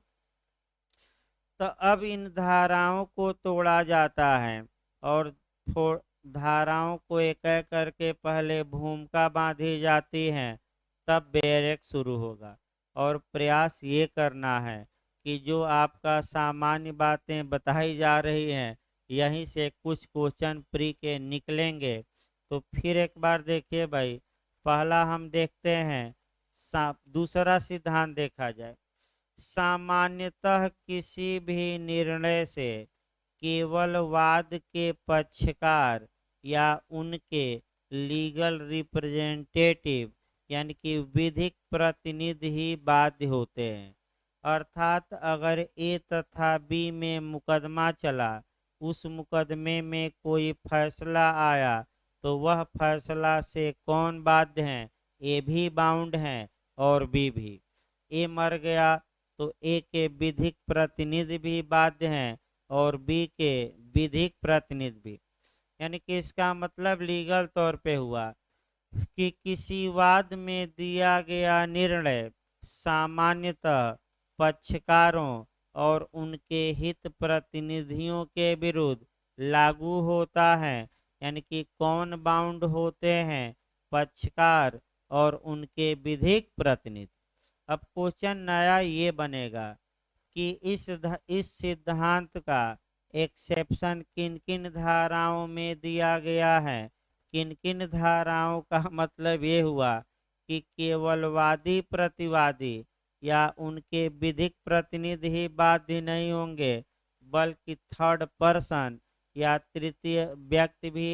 Speaker 1: तो अब इन धाराओं को तोड़ा जाता है और धाराओं को एक एक करके पहले भूमिका बांधी जाती है, तब बैरेक शुरू होगा। और प्रयास ये करना है कि जो आपका सामान्य बातें बताई जा रही हैं यहीं से कुछ क्वेश्चन प्री के निकलेंगे। तो फिर एक बार देखिए भाई, पहला हम देखते हैं दूसरा सिद्धांत देखा जाए। सामान्यतः किसी भी निर्णय से केवल वाद के पक्षकार या उनके लीगल रिप्रेजेंटेटिव यानी कि विधिक प्रतिनिधि ही बाध्य होते हैं। अर्थात अगर ए तथा बी में मुकदमा चला, उस मुकदमे में कोई फैसला आया तो वह फैसला से कौन बाध्य है? ए भी बाउंड है और बी भी। ए मर गया तो ए के विधिक प्रतिनिधि भी बाध्य हैं और बी के विधिक प्रतिनिधि भी। यानी कि इसका मतलब लीगल तौर पे हुआ कि किसी वाद में दिया गया निर्णय सामान्यतः पक्षकारों और उनके हित प्रतिनिधियों के विरुद्ध लागू होता है। यानी कि कौन बाउंड होते हैं? पक्षकार और उनके विधिक प्रतिनिधि। अब क्वेश्चन नया ये बनेगा कि इस सिद्धांत का एक्सेप्शन किन किन धाराओं में दिया गया है। किन किन धाराओं का मतलब ये हुआ कि केवल वादी प्रतिवादी या उनके विधिक प्रतिनिधि ही बाध्य नहीं होंगे, बल्कि थर्ड पर्सन या तृतीय व्यक्ति भी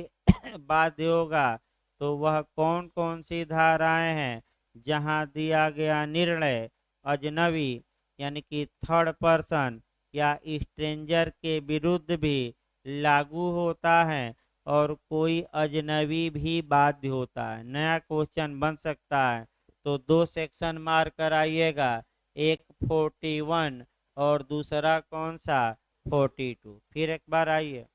Speaker 1: बाध्य होगा। तो वह कौन कौन सी धाराएं हैं जहां दिया गया निर्णय अजनबी यानी कि थर्ड पर्सन या स्ट्रेंजर के विरुद्ध भी लागू होता है और कोई अजनबी भी बाध्य होता है। नया क्वेश्चन बन सकता है। तो दो सेक्शन मार्क कराइएगा, एक 41 और दूसरा कौन सा 42। फिर एक बार आइए,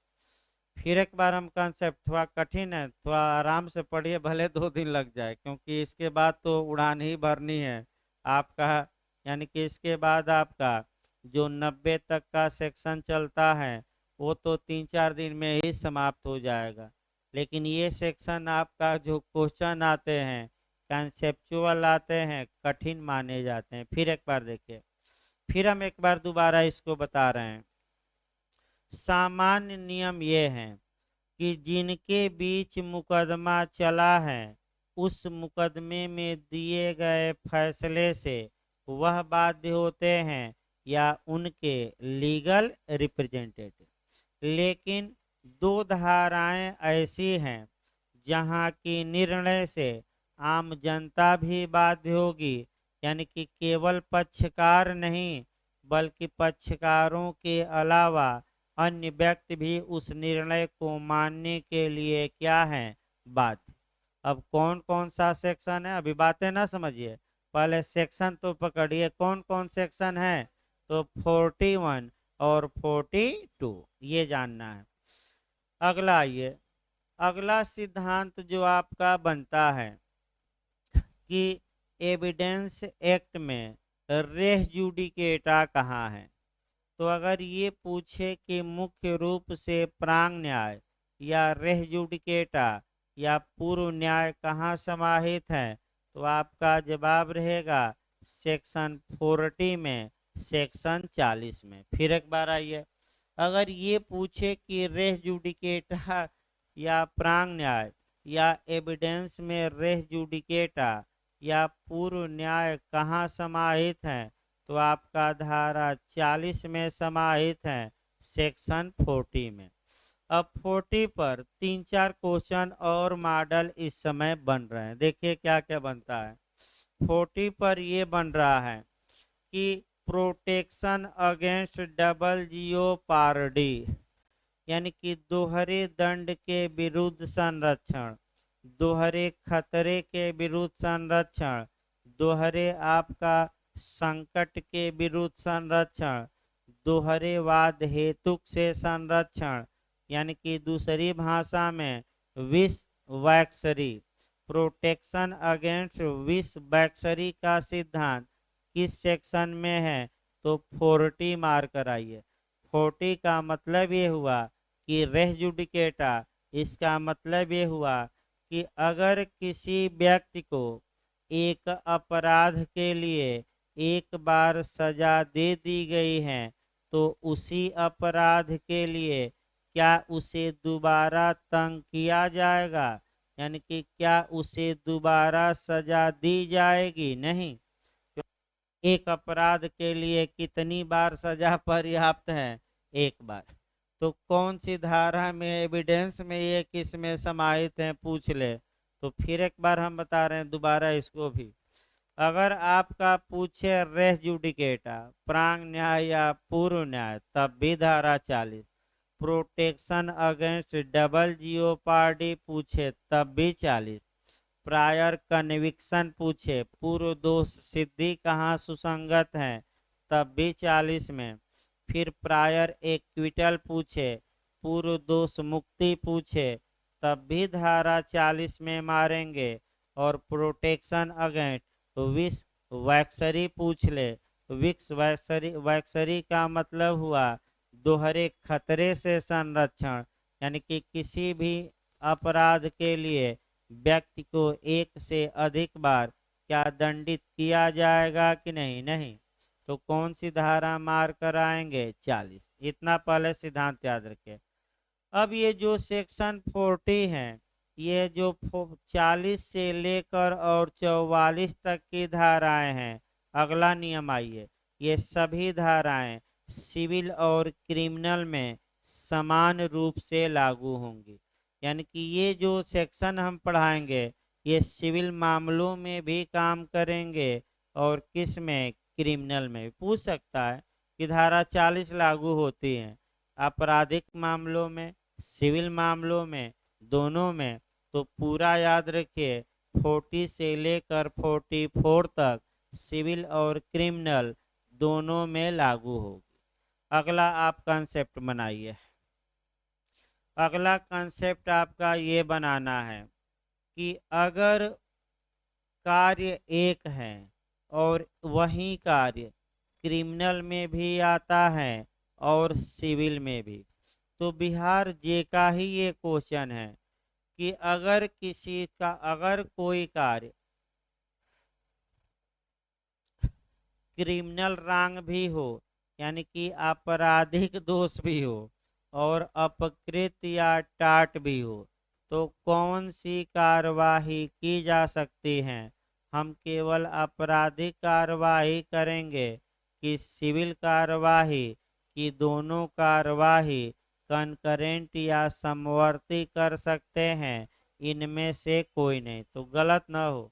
Speaker 1: फिर एक बार हम कंसेप्ट थोड़ा कठिन है, थोड़ा आराम से पढ़िए, भले 2 दिन लग जाए, क्योंकि इसके बाद तो उड़ान ही भरनी है आपका। यानी कि इसके बाद आपका जो 90 तक का सेक्शन चलता है वो तो 3-4 दिन में ही समाप्त हो जाएगा। लेकिन ये सेक्शन आपका जो क्वेश्चन आते हैं कंसेप्चुअल आते हैं, कठिन माने जाते हैं। फिर एक बार देखिए, फिर हम एक बार दोबारा इसको बता रहे हैं। सामान्य नियम ये हैं कि जिनके बीच मुकदमा चला है उस मुकदमे में दिए गए फैसले से वह बाध्य होते हैं या उनके लीगल रिप्रेजेंटेटिव। लेकिन दो धाराएं ऐसी हैं जहां की निर्णय से आम जनता भी बाध्य होगी। यानी कि केवल पक्षकार नहीं बल्कि पक्षकारों के अलावा अन्य व्यक्ति भी उस निर्णय को मानने के लिए क्या है? बाध्य। अब कौन कौन सा सेक्शन है, अभी बातें ना समझिए, पहले सेक्शन तो पकड़िए। कौन कौन सेक्शन है? तो 41 और 42 ये जानना है। अगला आइए, अगला सिद्धांत जो आपका बनता है कि एविडेंस एक्ट में रेस जुडिकेटा कहाँ है। तो अगर ये पूछे कि मुख्य रूप से प्रांग न्याय या रेस जुडिकेटा या पूर्व न्याय कहाँ समाहित है, तो आपका जवाब रहेगा सेक्शन 40 में, सेक्शन 40 में। फिर एक बार आइए, अगर ये पूछे कि रेस जुडिकेटा या प्रांग न्याय या एविडेंस में रेस जुडिकेटा या पूर्व न्याय कहाँ समाहित है, तो आपका धारा 40 में समाहित है, सेक्शन 40 में। अब 40 पर 3-4 क्वेश्चन और मॉडल इस समय बन रहे हैं। देखिए क्या क्या बनता है। 40 पर ये बन रहा है कि प्रोटेक्शन अगेंस्ट डबल जियोपार्डी यानी कि दोहरे दंड के विरुद्ध संरक्षण, दोहरे खतरे के विरुद्ध संरक्षण, दोहरे आपका संकट के विरुद्ध संरक्षण, दोहरे वाद हेतुक से संरक्षण, यानी कि दूसरी भाषा में विष वैक्सरी। प्रोटेक्शन अगेंस्ट विष वैक्सरी का सिद्धांत किस सेक्शन में है? तो 40 मार्क कराइए। 40 का मतलब ये हुआ कि रेस जुडिकेटा, इसका मतलब ये हुआ कि अगर किसी व्यक्ति को एक अपराध के लिए एक बार सजा दे दी गई है तो उसी अपराध के लिए क्या उसे दोबारा तंग किया जाएगा, यानी कि क्या उसे दोबारा सजा दी जाएगी? नहीं। एक अपराध के लिए कितनी बार सजा पर्याप्त है? एक बार। तो कौन सी धारा में, एविडेंस में ये किस में समाहित है, पूछ ले। तो फिर एक बार हम बता रहे हैं दोबारा इसको भी। अगर आपका पूछे रेस जुडिकेटा, प्रांग न्याय या पूर्व न्याय, तब भी धारा 40। प्रोटेक्शन अगेंस्ट डबल जियोपार्डी पूछे तब भी 40। प्रायर कन्विक्शन पूछे, पूर्व दोष सिद्धि कहाँ सुसंगत है, तब भी 40 में। फिर प्रायर एक्विटल पूछे, पूर्व दोष मुक्ति पूछे, तब भी धारा 40 में मारेंगे। और प्रोटेक्शन अगेंस्ट विक्स वैक्सरी पूछ ले। विक्स वैक्सरी का मतलब हुआ दोहरे खतरे से संरक्षण, यानी कि किसी भी अपराध के लिए व्यक्ति को एक से अधिक बार क्या दंडित किया जाएगा कि नहीं? नहीं। तो कौन सी धारा मार कर आएंगे? 40। इतना पहले सिद्धांत याद रखें। अब ये जो सेक्शन 40 है, ये जो 40 से लेकर और 44 तक की धाराएं हैं, अगला नियम आइए। ये सभी धाराएं सिविल और क्रिमिनल में समान रूप से लागू होंगी। यानी कि ये जो सेक्शन हम पढ़ाएंगे ये सिविल मामलों में भी काम करेंगे और किस में? क्रिमिनल में। पूछ सकता है कि धारा 40 लागू होती है आपराधिक मामलों में, सिविल मामलों में, दोनों में। तो पूरा याद रखिए 40 से लेकर 44 तक सिविल और क्रिमिनल दोनों में लागू होगी। अगला आप कंसेप्ट बनाइए। अगला कंसेप्ट आपका ये बनाना है कि अगर कार्य एक है और वही कार्य क्रिमिनल में भी आता है और सिविल में भी, तो बिहार जे का ही ये क्वेश्चन है कि अगर कोई कार्य क्रिमिनल रैंक भी हो, यानी कि आपराधिक दोष भी हो और अपकृत या टाट भी हो, तो कौन सी कार्यवाही की जा सकती है? हम केवल आपराधिक कार्यवाही करेंगे कि सिविल कार्यवाही की दोनों कार्यवाही कनकरेंट या समवर्ती कर सकते हैं? इनमें से कोई नहीं। तो गलत ना हो।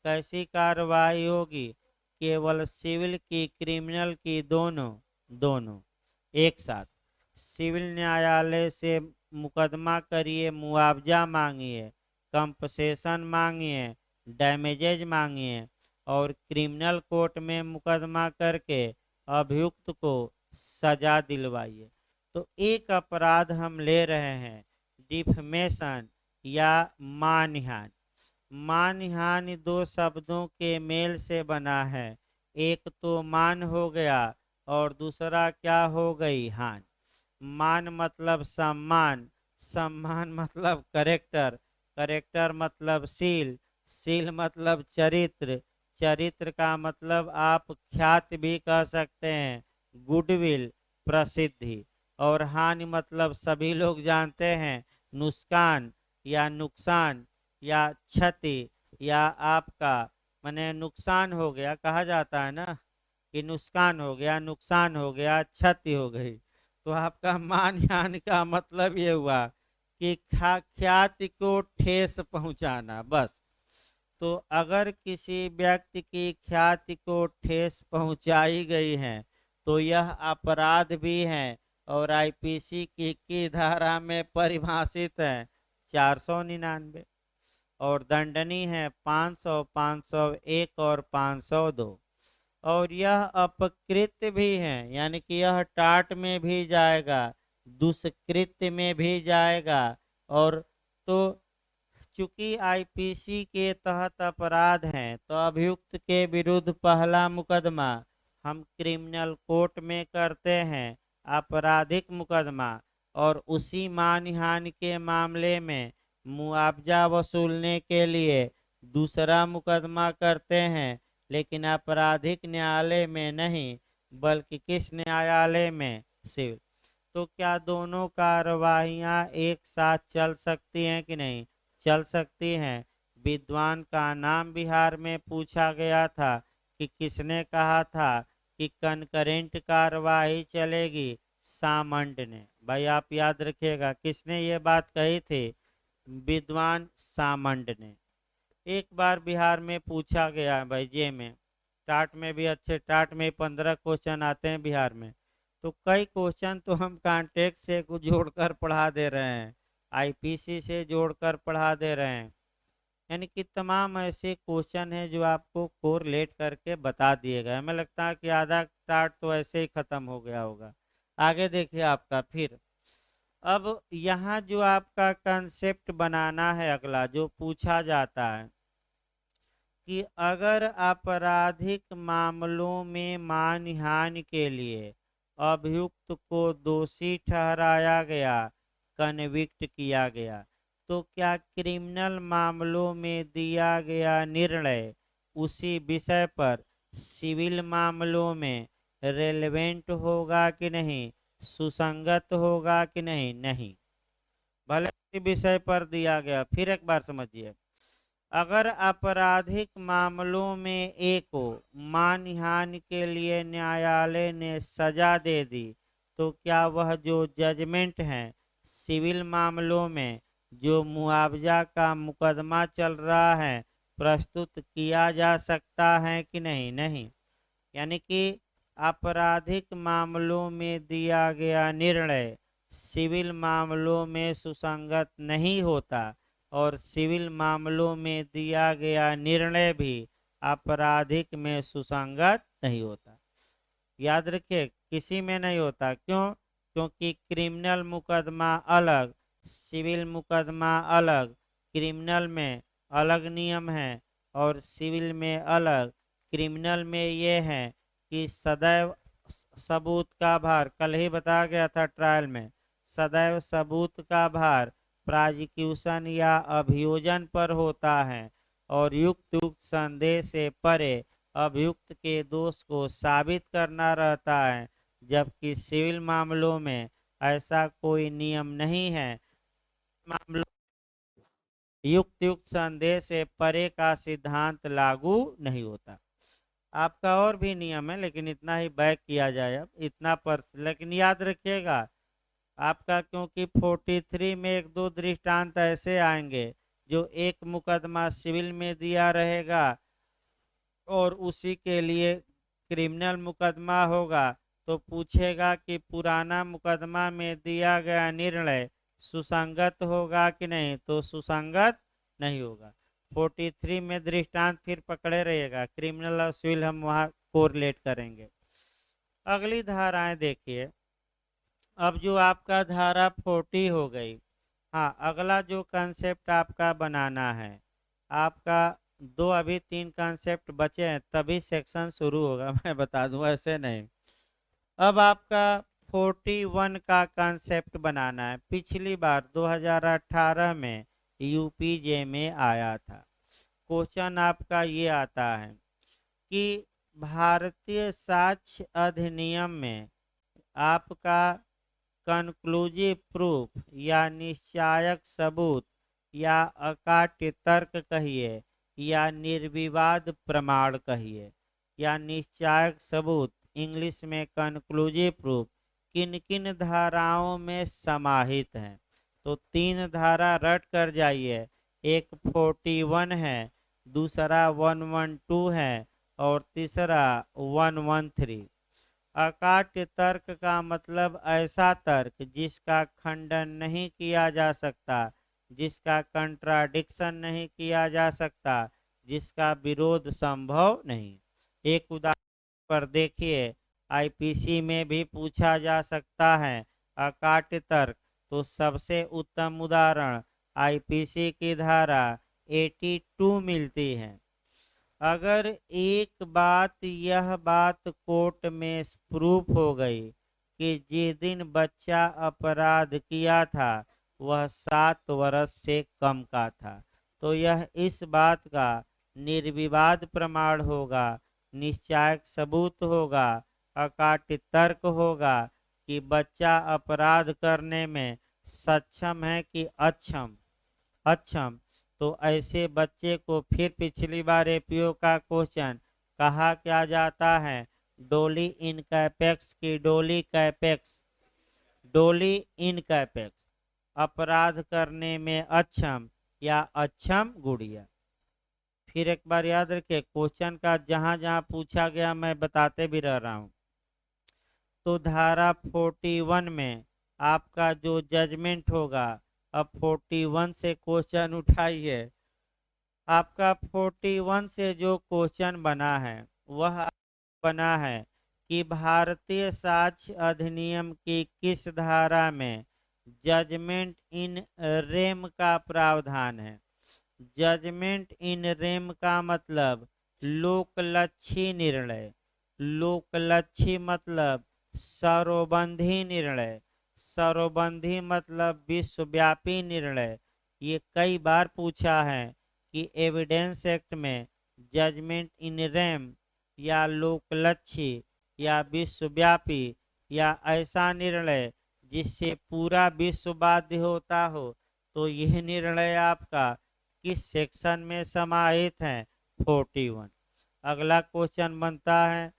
Speaker 1: कैसी कार्रवाई होगी? केवल सिविल की, क्रिमिनल की, दोनों एक साथ। सिविल न्यायालय से मुकदमा करिए, मुआवजा मांगिए, कंपसेशन मांगिए, डैमेजेज मांगिए, और क्रिमिनल कोर्ट में मुकदमा करके अभियुक्त को सजा दिलवाइए। तो एक अपराध हम ले रहे हैं डिफमेशन या मानहानि। मानहानि दो शब्दों के मेल से बना है। एक तो मान हो गया और दूसरा क्या हो गई? हानि। मान मतलब सम्मान, सम्मान मतलब करेक्टर, करेक्टर मतलब सील, सील मतलब चरित्र, चरित्र का मतलब आप ख्याति भी कह सकते हैं, गुडविल, प्रसिद्धि। और हानि मतलब सभी लोग जानते हैं, नुकसान या नुकसान या क्षति, या आपका माने नुकसान हो गया, कहा जाता है ना कि नुकसान हो गया, नुकसान हो गया, क्षति हो गई। तो आपका मानहानि का मतलब ये हुआ कि ख्याति को ठेस पहुंचाना, बस। तो अगर किसी व्यक्ति की ख्याति को ठेस पहुंचाई गई है तो यह अपराध भी है और आईपीसी की धारा में परिभाषित है 499 और दंडनीय है 500, 501 और 502। और यह अपकृत्य भी है, यानी कि यह टाट में भी जाएगा, दुष्कृत्य में भी जाएगा। और तो चूंकि आईपीसी के तहत अपराध हैं तो अभियुक्त के विरुद्ध पहला मुकदमा हम क्रिमिनल कोर्ट में करते हैं, आपराधिक मुकदमा, और उसी मानहानि के मामले में मुआवजा वसूलने के लिए दूसरा मुकदमा करते हैं लेकिन आपराधिक न्यायालय में नहीं, बल्कि किस न्यायालय में? सिविल। तो क्या दोनों कार्यवाहियां एक साथ चल सकती हैं कि नहीं? चल सकती हैं। विद्वान का नाम बिहार में पूछा गया था कि किसने कहा था कि कनकरेंट कार्यवाही चलेगी? सामंत ने। भाई आप याद रखिएगा, किसने ये बात कही थी? विद्वान सामंत ने। एक बार बिहार में पूछा गया है भाई, जे में टाट में भी, अच्छे टाट में 15 क्वेश्चन आते हैं बिहार में। तो कई क्वेश्चन तो हम कॉन्टेक्ट से जोड़कर पढ़ा दे रहे हैं, आईपीसी से जोड़कर पढ़ा दे रहे हैं। यानी कि तमाम ऐसे क्वेश्चन हैं जो आपको कोरिलेट करके बता दिए गए। हमें लगता है कि आधा टाट तो ऐसे ही खत्म हो गया होगा। आगे देखिए आपका फिर। अब यहाँ जो आपका कंसेप्ट बनाना है, अगला जो पूछा जाता है कि अगर आपराधिक मामलों में मानहानि के लिए अभियुक्त को दोषी ठहराया गया, कन्विक्ट किया गया, तो क्या क्रिमिनल मामलों में दिया गया निर्णय उसी विषय पर सिविल मामलों में रेलेवेंट होगा कि नहीं, सुसंगत होगा कि नहीं? नहीं। भले ही विषय पर दिया गया, फिर एक बार समझिए। अगर आपराधिक मामलों में एक को मानहानि के लिए न्यायालय ने सजा दे दी, तो क्या वह जो जजमेंट है सिविल मामलों में जो मुआवजा का मुकदमा चल रहा है प्रस्तुत किया जा सकता है कि नहीं? नहीं। यानी कि आपराधिक मामलों में दिया गया निर्णय सिविल मामलों में सुसंगत नहीं होता, और सिविल मामलों में दिया गया निर्णय भी आपराधिक में सुसंगत नहीं होता। याद रखिए, किसी में नहीं होता। क्यों? क्योंकि क्रिमिनल मुकदमा अलग, सिविल मुकदमा अलग। क्रिमिनल में अलग नियम है और सिविल में अलग। क्रिमिनल में ये है कि सदैव सबूत का भार, कल ही बताया गया था ट्रायल में, सदैव सबूत का भार प्रोसिक्यूशन या अभियोजन पर होता है, और युक्त युक्त संदेह से परे अभियुक्त के दोष को साबित करना रहता है। जबकि सिविल मामलों में ऐसा कोई नियम नहीं है। मामलों युक्त युक्त संदेह से परे का सिद्धांत लागू नहीं होता। आपका और भी नियम है, लेकिन इतना ही बैक किया जाए अब, इतना पर। लेकिन याद रखिएगा आपका, क्योंकि 43 में एक दो दृष्टांत ऐसे आएंगे जो एक मुकदमा सिविल में दिया रहेगा और उसी के लिए क्रिमिनल मुकदमा होगा, तो पूछेगा कि पुराना मुकदमा में दिया गया निर्णय सुसंगत होगा कि नहीं? तो सुसंगत नहीं होगा। 43 में दृष्टांत फिर पकड़े रहिएगा, क्रिमिनल और सिविल हम वहाँ कोरिलेट करेंगे। अगली धाराएं देखिए। अब जो आपका धारा 40 हो गई। हाँ, अगला जो कंसेप्ट आपका बनाना है, आपका दो अभी तीन कंसेप्ट बचे हैं, तभी सेक्शन शुरू होगा। मैं बता दूं, ऐसे नहीं। अब आपका 41 का कंसेप्ट बनाना है। पिछली बार 2018 में यूपीजे में आया था। क्वेश्चन आपका ये आता है कि भारतीय साक्ष्य अधिनियम में आपका कंक्लूसिव प्रूफ या निश्चायक सबूत या अकाट्य तर्क कहिए या निर्विवाद प्रमाण कहिए या निश्चायक सबूत, इंग्लिश में कंक्लूसिव प्रूफ, किन किन धाराओं में समाहित है? तो तीन धारा रट कर जाइए। एक 41 है, दूसरा 112 है, और तीसरा 113। अकाट्य तर्क का मतलब ऐसा तर्क जिसका खंडन नहीं किया जा सकता, जिसका कंट्राडिक्शन नहीं किया जा सकता, जिसका विरोध संभव नहीं। एक उदाहरण पर देखिए, आईपीसी में भी पूछा जा सकता है अकाट्य तर्क। तो सबसे उत्तम उदाहरण आईपीसी की धारा 82 मिलती है। अगर एक बात, यह बात कोर्ट में प्रूफ हो गई कि जिस दिन बच्चा अपराध किया था वह 7 वर्ष से कम का था, तो यह इस बात का निर्विवाद प्रमाण होगा, निश्चायक सबूत होगा, अकाट्य तर्क होगा कि बच्चा अपराध करने में सक्षम है कि अक्षम अक्षम। तो ऐसे बच्चे को फिर पिछली बार एपीओ का क्वेश्चन कहा क्या जाता है, डोली इन कैपेक्स की डोली कैपेक्स, डोली इन कैपेक्स, अपराध करने में अक्षम या अक्षम गुड़िया। फिर एक बार याद रखिए क्वेश्चन का जहां जहां पूछा गया मैं बताते भी रह रहा हूं। तो धारा 41 में आपका जो जजमेंट होगा, अब 41 से क्वेश्चन उठाइए। आपका 41 से जो क्वेश्चन बना है वह बना है कि भारतीय साक्ष्य अधिनियम की किस धारा में जजमेंट इन रेम का प्रावधान है। जजमेंट इन रेम का मतलब लोकलक्षी निर्णय, लोकलक्षी मतलब सर्वबंधी निर्णय, सर्वबंधी मतलब विश्वव्यापी निर्णय। ये कई बार पूछा है कि एविडेंस एक्ट में जजमेंट इन रेम या लोकलक्षी या विश्वव्यापी या ऐसा निर्णय जिससे पूरा विश्व बाध्य होता हो, तो यह निर्णय आपका किस सेक्शन में समाहित है, 41। अगला क्वेश्चन बनता है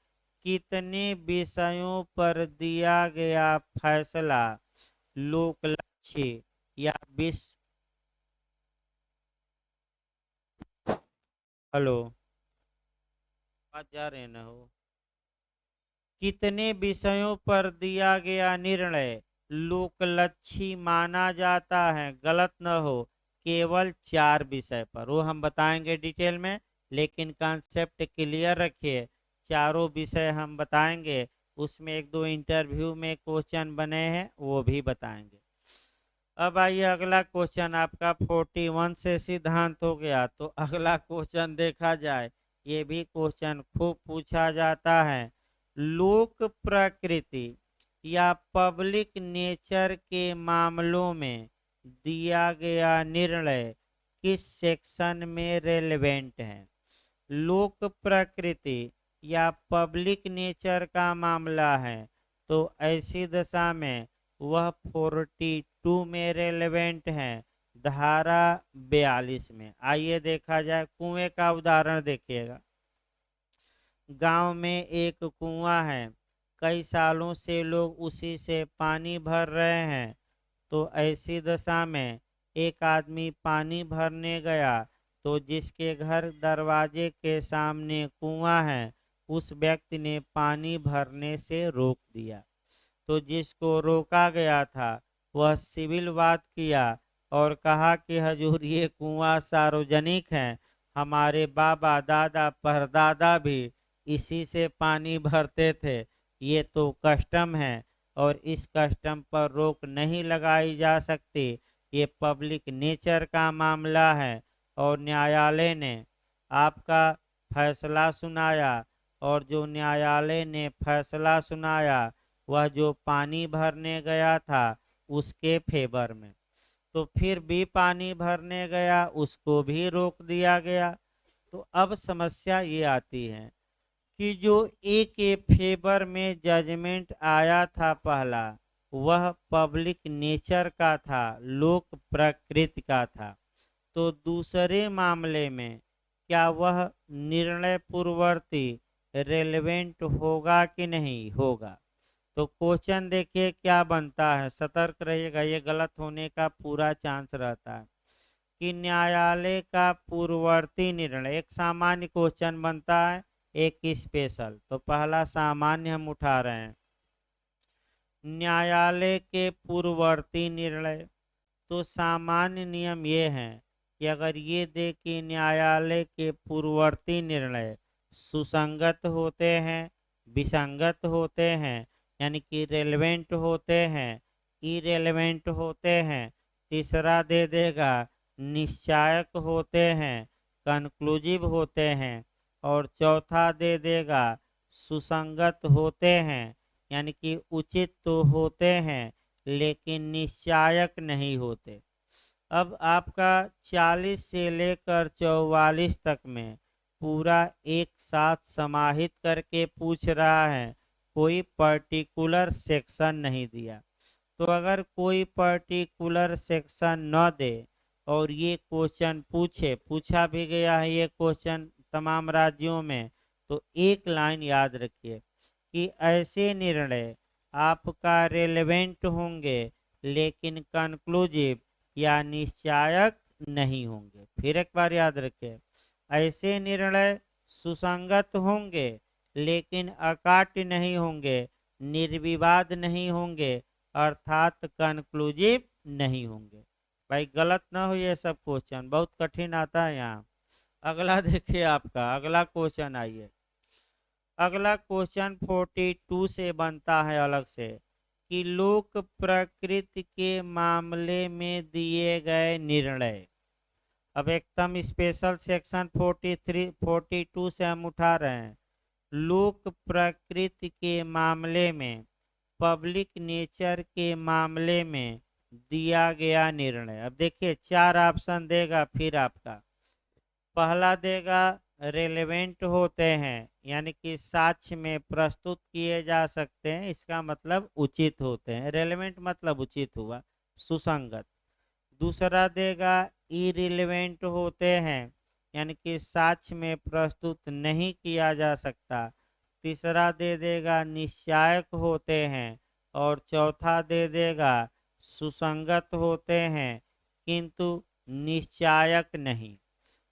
Speaker 1: कितने विषयों पर दिया गया फैसला लोकलक्षी या विश्व, हेलो बात जा रहे न हो, कितने विषयों पर दिया गया निर्णय लोकलक्षी माना जाता है, गलत न हो, केवल 4 विषय पर, वो हम बताएंगे डिटेल में, लेकिन कॉन्सेप्ट क्लियर रखिए। चारों विषय हम बताएंगे, उसमें एक दो इंटरव्यू में क्वेश्चन बने हैं वो भी बताएंगे। अब आइए अगला क्वेश्चन आपका 41 से सिद्धांत हो गया। तो अगला क्वेश्चन देखा जाए, ये भी क्वेश्चन खूब पूछा जाता है, लोक प्रकृति या पब्लिक नेचर के मामलों में दिया गया निर्णय किस सेक्शन में रेलेवेंट है। लोक प्रकृति या पब्लिक नेचर का मामला है तो ऐसी दशा में वह 42 में रेलेवेंट है, धारा 42 में। आइए देखा जाए, कुएं का उदाहरण देखिएगा। गांव में एक कुआं है, कई सालों से लोग उसी से पानी भर रहे हैं। तो ऐसी दशा में एक आदमी पानी भरने गया, तो जिसके घर दरवाजे के सामने कुआं है उस व्यक्ति ने पानी भरने से रोक दिया। तो जिसको रोका गया था वह सिविल वाद किया और कहा कि हजूर ये कुआं सार्वजनिक है, हमारे बाबा दादा परदादा भी इसी से पानी भरते थे, ये तो कस्टम है और इस कस्टम पर रोक नहीं लगाई जा सकती, ये पब्लिक नेचर का मामला है। और न्यायालय ने आपका फैसला सुनाया और जो न्यायालय ने फैसला सुनाया वह जो पानी भरने गया था उसके फेवर में। तो फिर भी पानी भरने गया उसको भी रोक दिया गया। तो अब समस्या ये आती है कि जो ए के फेवर में जजमेंट आया था पहला, वह पब्लिक नेचर का था, लोक प्रकृति का था। तो दूसरे मामले में क्या वह निर्णय पूर्ववर्ती रेलेवेंट होगा कि नहीं होगा। तो क्वेश्चन देखिए क्या बनता है, सतर्क रहिएगा, ये गलत होने का पूरा चांस रहता है कि न्यायालय का पूर्ववर्ती निर्णय, एक सामान्य क्वेश्चन बनता है एक स्पेशल। तो पहला सामान्य हम उठा रहे हैं, न्यायालय के पूर्ववर्ती निर्णय। तो सामान्य नियम ये है कि अगर ये दे कि न्यायालय के पूर्ववर्ती निर्णय सुसंगत होते हैं, विसंगत होते हैं, यानी कि रेलेवेंट होते हैं, इरेलेवेंट होते हैं, तीसरा दे देगा निश्चायक होते हैं, कंक्लूसिव होते हैं, और चौथा दे देगा सुसंगत होते हैं, यानी कि उचित तो होते हैं लेकिन निश्चायक नहीं होते। अब आपका 40 से लेकर 44 तक में पूरा एक साथ समाहित करके पूछ रहा है, कोई पर्टिकुलर सेक्शन नहीं दिया। तो अगर कोई पर्टिकुलर सेक्शन न दे और ये क्वेश्चन पूछा भी गया है ये क्वेश्चन तमाम राज्यों में, तो एक लाइन याद रखिए कि ऐसे निर्णय आपका रेलेवेंट होंगे लेकिन कंक्लूसिव या निश्चायक नहीं होंगे। फिर एक बार याद रखें, ऐसे निर्णय सुसंगत होंगे लेकिन अकाट्य नहीं होंगे, निर्विवाद नहीं होंगे, अर्थात कंक्लूसिव नहीं होंगे। भाई गलत ना हो ये सब क्वेश्चन, बहुत कठिन आता है यहाँ। अगला देखिए, आपका अगला क्वेश्चन आइए। अगला क्वेश्चन 42 से बनता है अलग से कि लोक प्रकृति के मामले में दिए गए निर्णय। अब एकदम स्पेशल सेक्शन 42 से हम उठा रहे हैं। लोक प्रकृति के मामले में, पब्लिक नेचर के मामले में दिया गया निर्णय। अब देखिए 4 ऑप्शन देगा। फिर आपका पहला देगा रेलेवेंट होते हैं, यानी कि साक्ष्य में प्रस्तुत किए जा सकते हैं, इसका मतलब उचित होते हैं। रेलेवेंट मतलब उचित हुआ, सुसंगत। दूसरा देगा इरिलेवेंट होते हैं, यानी कि साक्ष्य में प्रस्तुत नहीं किया जा सकता। तीसरा दे देगा निश्चायक होते हैं, और चौथा दे देगा सुसंगत होते हैं किंतु निश्चायक नहीं।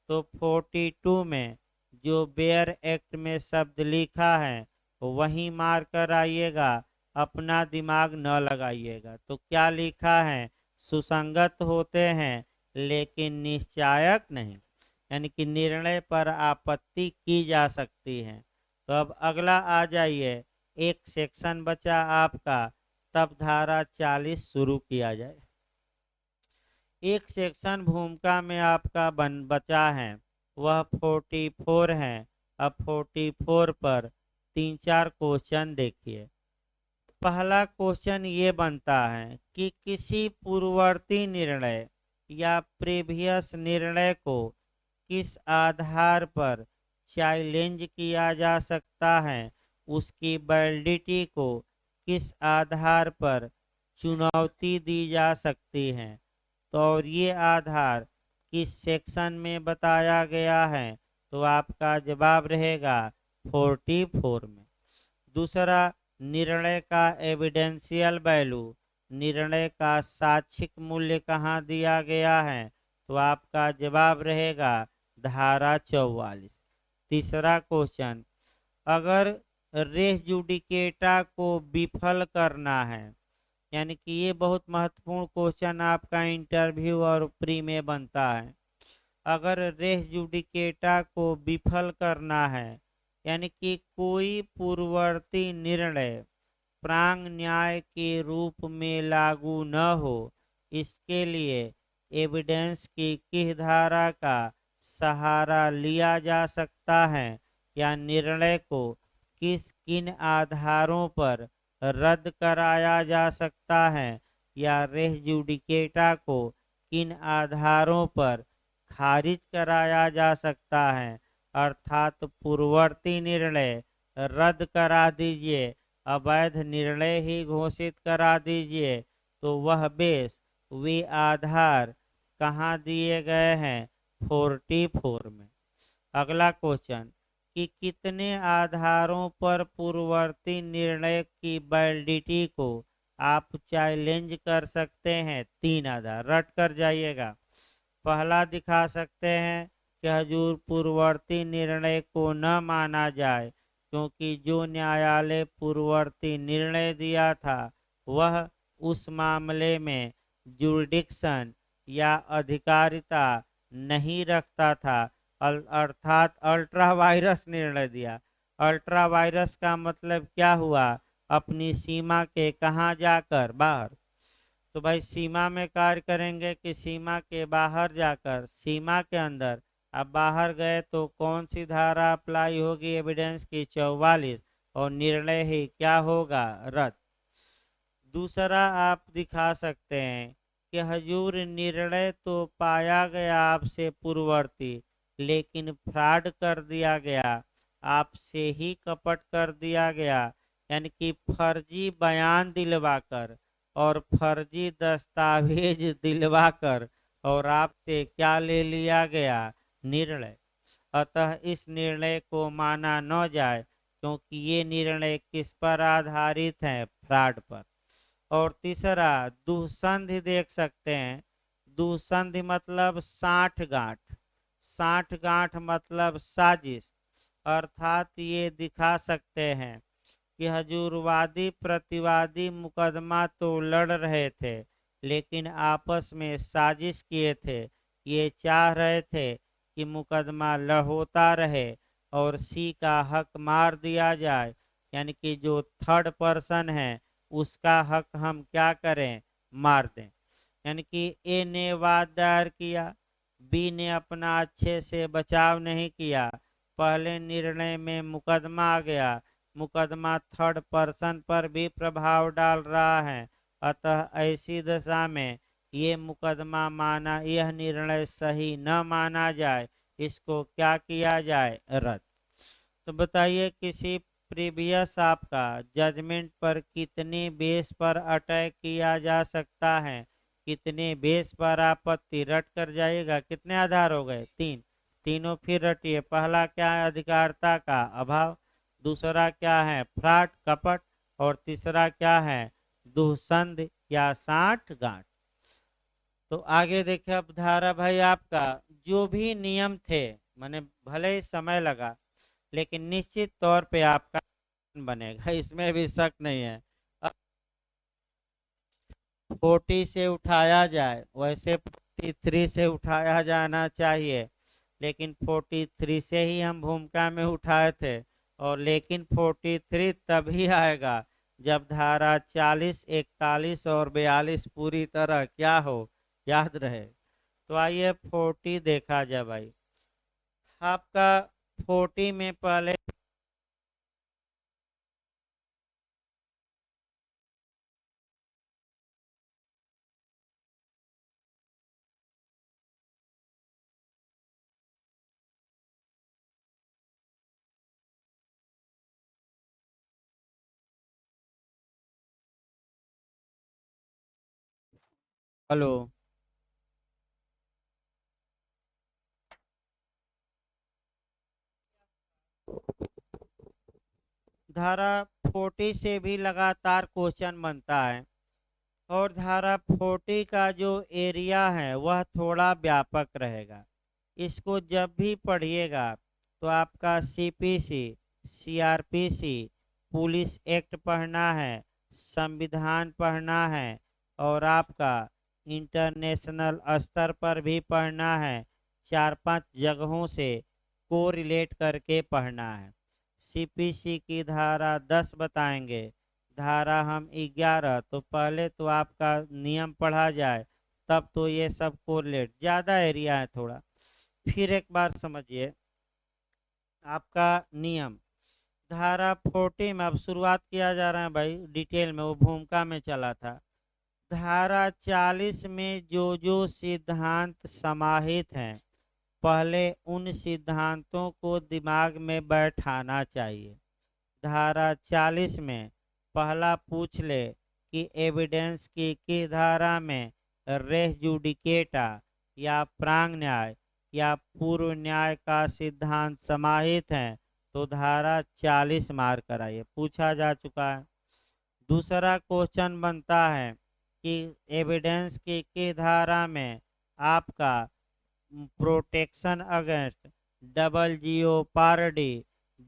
Speaker 1: तो 42 में जो बेयर एक्ट में शब्द लिखा है वही मार कर आइएगा, अपना दिमाग न लगाइएगा। तो क्या लिखा है, सुसंगत होते हैं लेकिन निश्चायक नहीं, यानी कि निर्णय पर आपत्ति की जा सकती है। तो अब अगला आ जाइए, एक सेक्शन बचा आपका, तब धारा 40 शुरू किया जाए। एक सेक्शन भूमिका में आपका बचा है, वह 44 है। अब 44 पर 3-4 क्वेश्चन देखिए। पहला क्वेश्चन ये बनता है कि किसी पूर्ववर्ती निर्णय या प्रीवियस निर्णय को किस आधार पर चैलेंज किया जा सकता है, उसकी वैलिडिटी को किस आधार पर चुनौती दी जा सकती है। तो और ये आधार किस सेक्शन में बताया गया है, तो आपका जवाब रहेगा 44 में। दूसरा, निर्णय का एविडेंशियल वैल्यू, निर्णय का साक्षिक मूल्य कहाँ दिया गया है, तो आपका जवाब रहेगा धारा 44। तीसरा क्वेश्चन, अगर रेस जुडिकेटा को विफल करना है, यानी कि ये बहुत महत्वपूर्ण क्वेश्चन आपका इंटरव्यू और प्री में बनता है। अगर रेस जुडिकेटा को विफल करना है, यानी कि कोई पूर्ववर्ती निर्णय प्रांग न्याय के रूप में लागू न हो, इसके लिए एविडेंस की किस धारा का सहारा लिया जा सकता है, या निर्णय को किन आधारों पर रद्द कराया जा सकता है, या रेस जुडिकेटा को किन आधारों पर खारिज कराया जा सकता है। अर्थात पूर्ववर्ती निर्णय रद्द करा दीजिए, अवैध निर्णय ही घोषित करा दीजिए। तो वह बेस, वे आधार कहाँ दिए गए हैं, 44 में। अगला क्वेश्चन कि कितने आधारों पर पूर्ववर्ती निर्णय की वैलिडिटी को आप चैलेंज कर सकते हैं। 3 आधार रट कर जाइएगा। पहला दिखा सकते हैं कि हजूर पूर्ववर्ती निर्णय को न माना जाए, क्योंकि जो न्यायालय पूर्ववर्ती निर्णय दिया था वह उस मामले में जुरिडिक्शन या अधिकारिता नहीं रखता था, अर्थात अल्ट्रा वायरस निर्णय दिया। अल्ट्रा वायरस का मतलब क्या हुआ, अपनी सीमा के कहाँ जाकर, बाहर। तो भाई सीमा में कार्य करेंगे कि सीमा के बाहर जाकर, सीमा के अंदर। अब बाहर गए तो कौन सी धारा अप्लाई होगी, एविडेंस की 44, और निर्णय ही क्या होगा, रद्द। दूसरा आप दिखा सकते हैं, कि हजूर निर्णय तो पाया गया आपसे पूर्ववर्ती, किंतु निर्णय के आधार पर, यानी कि निर्णय के आधार पर, आपका वैलिडिटी नहीं है, तो आप क्या कर सकते हैं, चैलेंज कर सकते हैं। 4 आधार, 4 आधार दिखा सकते हैं। कि हजूर निर्णय तो पाया गया आपसे पूर्ववर्ती, किंतु निर्णय के आधार पर लेकिन फ्रॉड कर दिया गया, आपसे ही कपट कर दिया गया, यानी कि फर्जी बयान दिलवाकर और फर्जी दस्तावेज दिलवाकर और आपसे क्या ले लिया गया, निर्णय। अतः इस निर्णय को माना न जाए, क्योंकि ये निर्णय किस पर आधारित है, फ्रॉड पर। और तीसरा दुसंधि देख सकते हैं। दुसंधि मतलब साठ गांठ, साठ गांठ मतलब साजिश। अर्थात ये दिखा सकते हैं कि हजूरवादी प्रतिवादी मुकदमा तो लड़ रहे थे, लेकिन आपस में साजिश किए थे। ये चाह रहे थे कि मुकदमा होता रहे और सी का हक मार दिया जाए, यानी कि जो थर्ड पर्सन है उसका हक हम क्या करें, मार दें। यानी कि ए ने वाद दायर किया, बी ने अपना अच्छे से बचाव नहीं किया, पहले निर्णय में मुकदमा आ गया, मुकदमा थर्ड पर्सन पर भी प्रभाव डाल रहा है। अतः ऐसी दशा में ये मुकदमा माना, यह निर्णय सही न माना जाए, इसको क्या किया जाए, रद्द। तो बताइए किसी प्रीवियस आपका जजमेंट पर कितने बेस पर अटैक किया जा सकता है, कितने बेस पर आपत्ति रट कर जाइएगा। कितने आधार हो गए, तीन। तीनों फिर रटिए। पहला क्या है, अधिकारता का अभाव। दूसरा क्या है, फ्रॉड कपट। और तीसरा क्या है, दुसंध या साठ गांठ। तो आगे देखिए अब धारा भाई आपका जो भी नियम थे, माने भले ही समय लगा, लेकिन निश्चित तौर पे आपका बनेगा, इसमें भी शक नहीं है। अब 40 से उठाया जाए, वैसे 43 से उठाया जाना चाहिए, लेकिन 43 से ही हम भूमिका में उठाए थे। और लेकिन 43 तभी आएगा जब धारा 40, 41 और 42 पूरी तरह क्या हो, याद रहे। तो आइए 40 देखा जाए भाई आपका। 40 में पहले हेलो, धारा 40 से भी लगातार क्वेश्चन बनता है। और धारा 40 का जो एरिया है वह थोड़ा व्यापक रहेगा। इसको जब भी पढ़िएगा तो आपका सीपीसी, सीआरपीसी, पुलिस एक्ट पढ़ना है, संविधान पढ़ना है, और आपका इंटरनेशनल स्तर पर भी पढ़ना है। चार पांच जगहों से को रिलेट करके पढ़ना है। सीपीसी की धारा 10 बताएंगे, धारा हम 11। तो पहले तो आपका नियम पढ़ा जाए, तब तो ये सब कोरिलेट, ज़्यादा एरिया है थोड़ा। फिर एक बार समझिए आपका नियम, धारा 40 में अब शुरुआत किया जा रहा है भाई डिटेल में, वो भूमिका में चला था। धारा 40 में जो जो सिद्धांत समाहित हैं, पहले उन सिद्धांतों को दिमाग में बैठाना चाहिए। धारा 40 में पहला पूछ ले कि एविडेंस की किस धारा में रेस जुडिकेटा या प्रांग न्याय या पूर्व न्याय का सिद्धांत समाहित है, तो धारा 40 मार कराइए, पूछा जा चुका है। दूसरा क्वेश्चन बनता है कि एविडेंस की किस धारा में आपका प्रोटेक्शन अगेंस्ट डबल जियोपार्डी,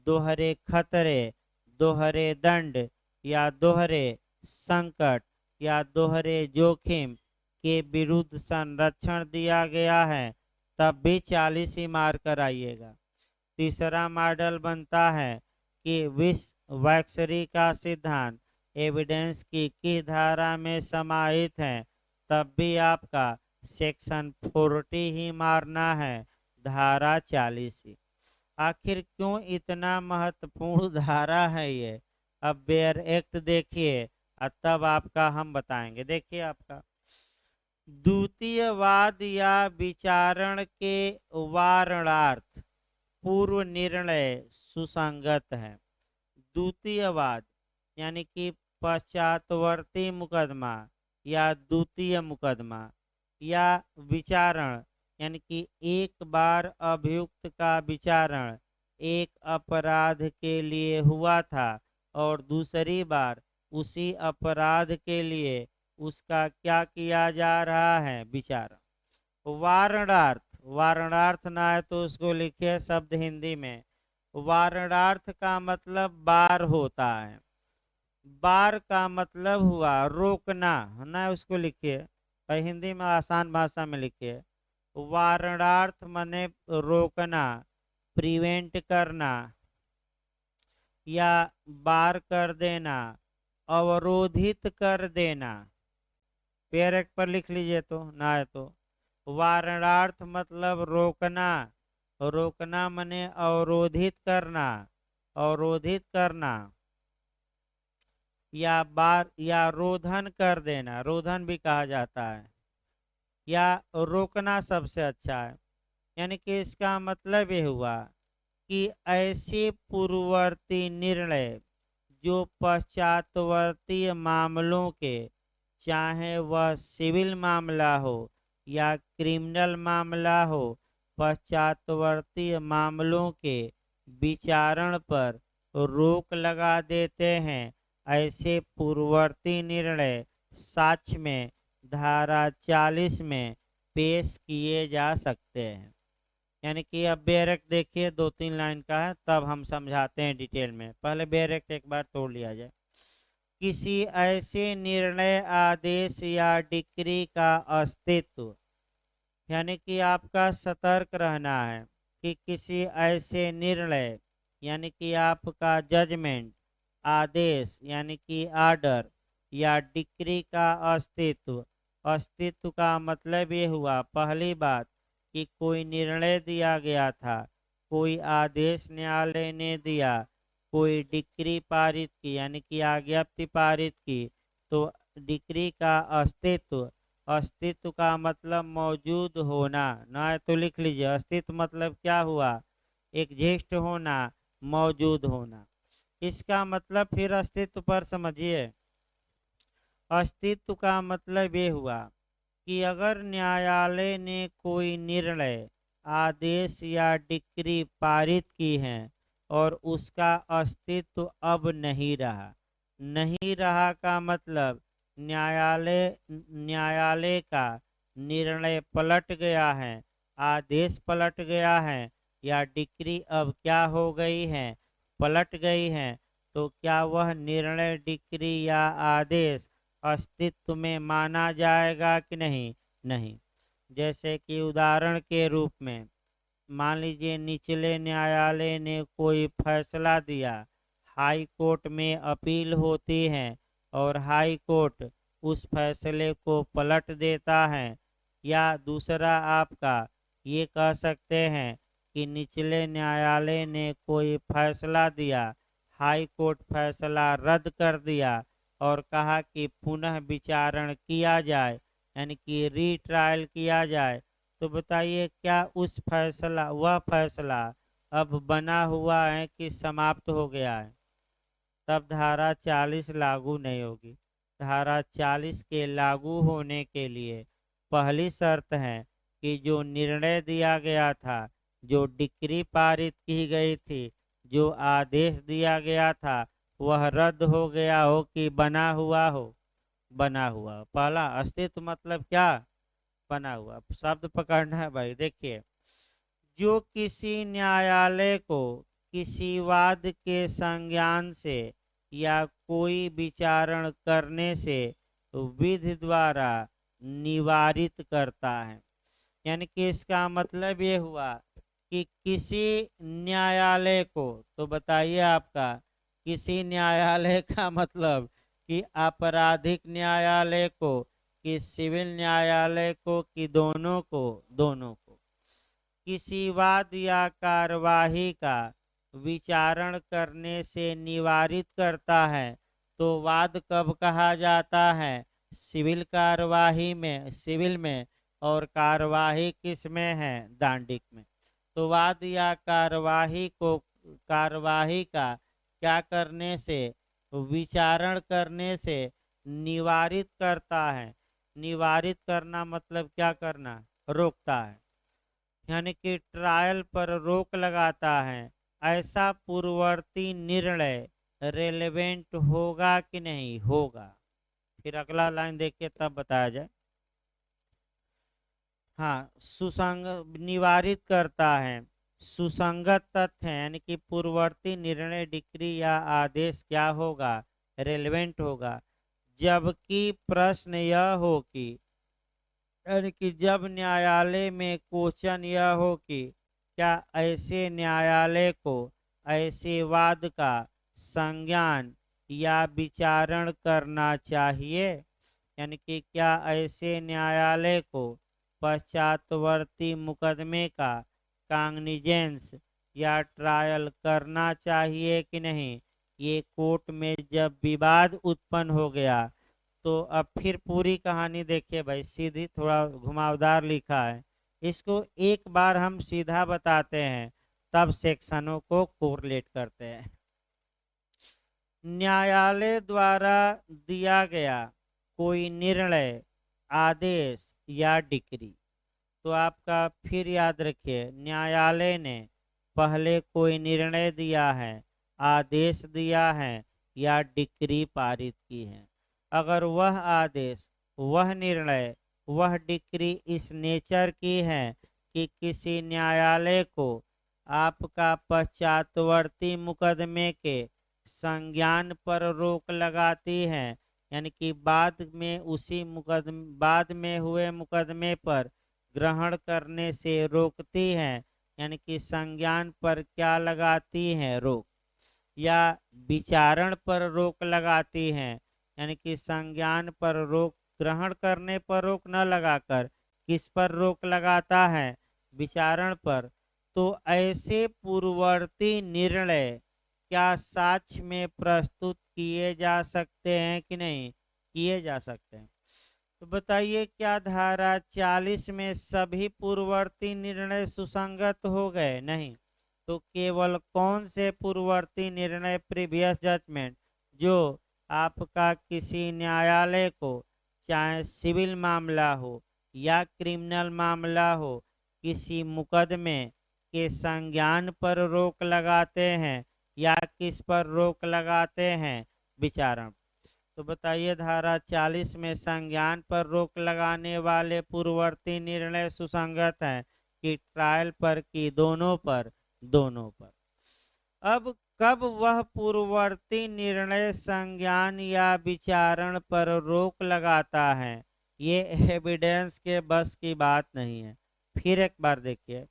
Speaker 1: दोहरे खतरे, दोहरे दंड या दोहरे संकट या दोहरे जोखिम के विरुद्ध संरक्षण दिया गया है, तब भी 40 ही मार कर आइएगा। तीसरा मॉडल बनता है कि विश्व वैक्सरी का सिद्धांत एविडेंस की किस धारा में समाहित है, तब भी आपका सेक्शन 40 ही मारना है, धारा 40 ही। आखिर क्यों इतना महत्वपूर्ण धारा है ये, अब बेयर एक्ट देखिए और तब आपका हम बताएंगे। देखिए आपका द्वितीय वाद या विचारण के वारणार्थ पूर्व निर्णय सुसंगत है। द्वितीय वाद यानी कि पश्चातवर्ती मुकदमा या द्वितीय मुकदमा या विचारण यानी कि एक बार अभियुक्त का विचारण एक अपराध के लिए हुआ था और दूसरी बार उसी अपराध के लिए उसका क्या किया जा रहा है, विचारण। वारणार्थ, वारणार्थ ना है तो उसको लिखिए शब्द हिंदी में। वारणार्थ का मतलब बार होता है। बार का मतलब हुआ रोकना, है ना, उसको लिखिए और हिंदी में आसान भाषा में लिखिए। वारणार्थ माने रोकना, प्रिवेंट करना या बार कर देना, अवरोधित कर देना। पेयर एक पर लिख लीजिए तो ना है तो। वारणार्थ मतलब रोकना, रोकना माने अवरोधित करना, अवरोधित करना या बार या रोधन कर देना, रोधन भी कहा जाता है, या रोकना सबसे अच्छा है। यानी कि इसका मतलब ये हुआ कि ऐसे पूर्ववर्ती निर्णय जो पश्चातवर्ती मामलों के, चाहे वह सिविल मामला हो या क्रिमिनल मामला हो, पश्चातवर्ती मामलों के विचारण पर रोक लगा देते हैं। ऐसे पूर्ववर्ती निर्णय साक्ष्य में धारा 40 में पेश किए जा सकते हैं। यानी कि अब बेरेक्ट देखिए 2-3 लाइन का है, तब हम समझाते हैं डिटेल में। पहले बेरेक्ट एक बार तोड़ लिया जाए। किसी ऐसे निर्णय, आदेश या डिक्री का अस्तित्व, यानी कि आपका सतर्क रहना है कि किसी ऐसे निर्णय यानी कि आपका जजमेंट, आदेश यानी कि आर्डर या डिक्री का अस्तित्व। अस्तित्व का मतलब ये हुआ पहली बात कि कोई निर्णय दिया गया था, कोई आदेश न्यायालय ने दिया, कोई डिक्री पारित की यानी कि आज्ञप्ति पारित की, तो डिक्री का अस्तित्व। अस्तित्व का मतलब मौजूद होना, ना है तो लिख लीजिए अस्तित्व मतलब क्या हुआ, एग्जिस्ट होना, मौजूद होना। इसका मतलब फिर अस्तित्व पर समझिए। अस्तित्व का मतलब ये हुआ कि अगर न्यायालय ने कोई निर्णय, आदेश या डिक्री पारित की है और उसका अस्तित्व अब नहीं रहा। नहीं रहा का मतलब न्यायालय का निर्णय पलट गया है, आदेश पलट गया है या डिक्री अब क्या हो गई है, पलट गई है। तो क्या वह निर्णय, डिक्री या आदेश अस्तित्व में माना जाएगा कि नहीं? नहीं। जैसे कि उदाहरण के रूप में मान लीजिए निचले न्यायालय ने कोई फैसला दिया, हाई कोर्ट में अपील होती है और हाई कोर्ट उस फैसले को पलट देता है। या दूसरा आपका ये कह सकते हैं कि निचले न्यायालय ने कोई फैसला दिया, हाई कोर्ट फैसला रद्द कर दिया और कहा कि पुनः विचारण किया जाए यानी कि रीट्रायल किया जाए। तो बताइए क्या वह फैसला अब बना हुआ है कि समाप्त हो गया है? तब धारा 40 लागू नहीं होगी। धारा 40 के लागू होने के लिए पहली शर्त है कि जो निर्णय दिया गया था, जो डिक्री पारित की गई थी, जो आदेश दिया गया था, वह रद्द हो गया हो कि बना हुआ हो? बना हुआ। पहला अस्तित्व मतलब क्या? बना हुआ। शब्द पकड़ना है भाई। देखिए, जो किसी न्यायालय को किसी वाद के संज्ञान से या कोई विचारण करने से विधि द्वारा निवारित करता है। यानी कि इसका मतलब ये हुआ कि किसी न्यायालय को, तो बताइए आपका किसी न्यायालय का मतलब कि आपराधिक न्यायालय को, कि सिविल न्यायालय को, कि दोनों को? दोनों को। किसी वाद या कार्यवाही का विचारण करने से निवारित करता है। तो वाद कब कहा जाता है? सिविल में और कार्यवाही किस में है, दांडिक में। तो वाद या कार्यवाही का क्या करने से, विचारण करने से निवारित करता है। निवारित करना मतलब क्या करना, रोकता है, यानी कि ट्रायल पर रोक लगाता है। ऐसा पूर्ववर्ती निर्णय रेलेवेंट होगा कि नहीं होगा। फिर अगला लाइन देखिए तब बताया जाए। हाँ, सुसंग निवारित करता है सुसंगत तथ्य, यानी कि पूर्ववर्ती निर्णय, डिक्री या आदेश क्या होगा, रेलेवेंट होगा। जबकि प्रश्न यह हो कि, यानी कि जब न्यायालय में क्वेश्चन यह हो कि क्या ऐसे न्यायालय को ऐसे वाद का संज्ञान या विचारण करना चाहिए, यानी कि क्या ऐसे न्यायालय को पश्चातवर्ती मुकदमे का कांग्निजेंस या ट्रायल करना चाहिए कि नहीं। ये कोर्ट में जब विवाद उत्पन्न हो गया, तो अब फिर पूरी कहानी देखिए भाई, सीधी थोड़ा घुमावदार लिखा है। इसको एक बार हम सीधा बताते हैं, तब सेक्शनों को कोरिलेट करते हैं। न्यायालय द्वारा दिया गया कोई निर्णय, आदेश या डिक्री, तो आपका फिर याद रखिए, न्यायालय ने पहले कोई निर्णय दिया है, आदेश दिया है या डिक्री पारित की है। अगर वह आदेश, वह निर्णय, वह डिक्री इस नेचर की है कि किसी न्यायालय को आपका पश्चातवर्ती मुकदमे के संज्ञान पर रोक लगाती है, यानी कि बाद में हुए मुकदमे पर ग्रहण करने से रोकती है, यानी कि संज्ञान पर क्या लगाती है, रोक, या विचारण पर रोक लगाती है, यानी कि संज्ञान पर रोक, ग्रहण करने पर रोक न लगाकर किस पर रोक लगाता है, विचारण पर। तो ऐसे पूर्ववर्ती निर्णय क्या साक्ष्य में प्रस्तुत किए जा सकते हैं कि नहीं, किए जा सकते हैं। तो बताइए, क्या धारा 40 में सभी पूर्ववर्ती निर्णय सुसंगत हो गए, नहीं। तो केवल कौन से पूर्ववर्ती निर्णय, प्रीवियस जजमेंट, जो आपका किसी न्यायालय को, चाहे सिविल मामला हो या क्रिमिनल मामला हो, किसी मुकदमे के संज्ञान पर रोक लगाते हैं या किस पर रोक लगाते हैं, विचारण। तो बताइए, धारा 40 में संज्ञान पर रोक लगाने वाले पूर्ववर्ती निर्णय सुसंगत हैं कि ट्रायल पर कि दोनों पर, दोनों पर। अब कब वह पूर्ववर्ती निर्णय संज्ञान या विचारण पर रोक लगाता है, ये एविडेंस के बस की बात नहीं है। फिर एक बार देखिए,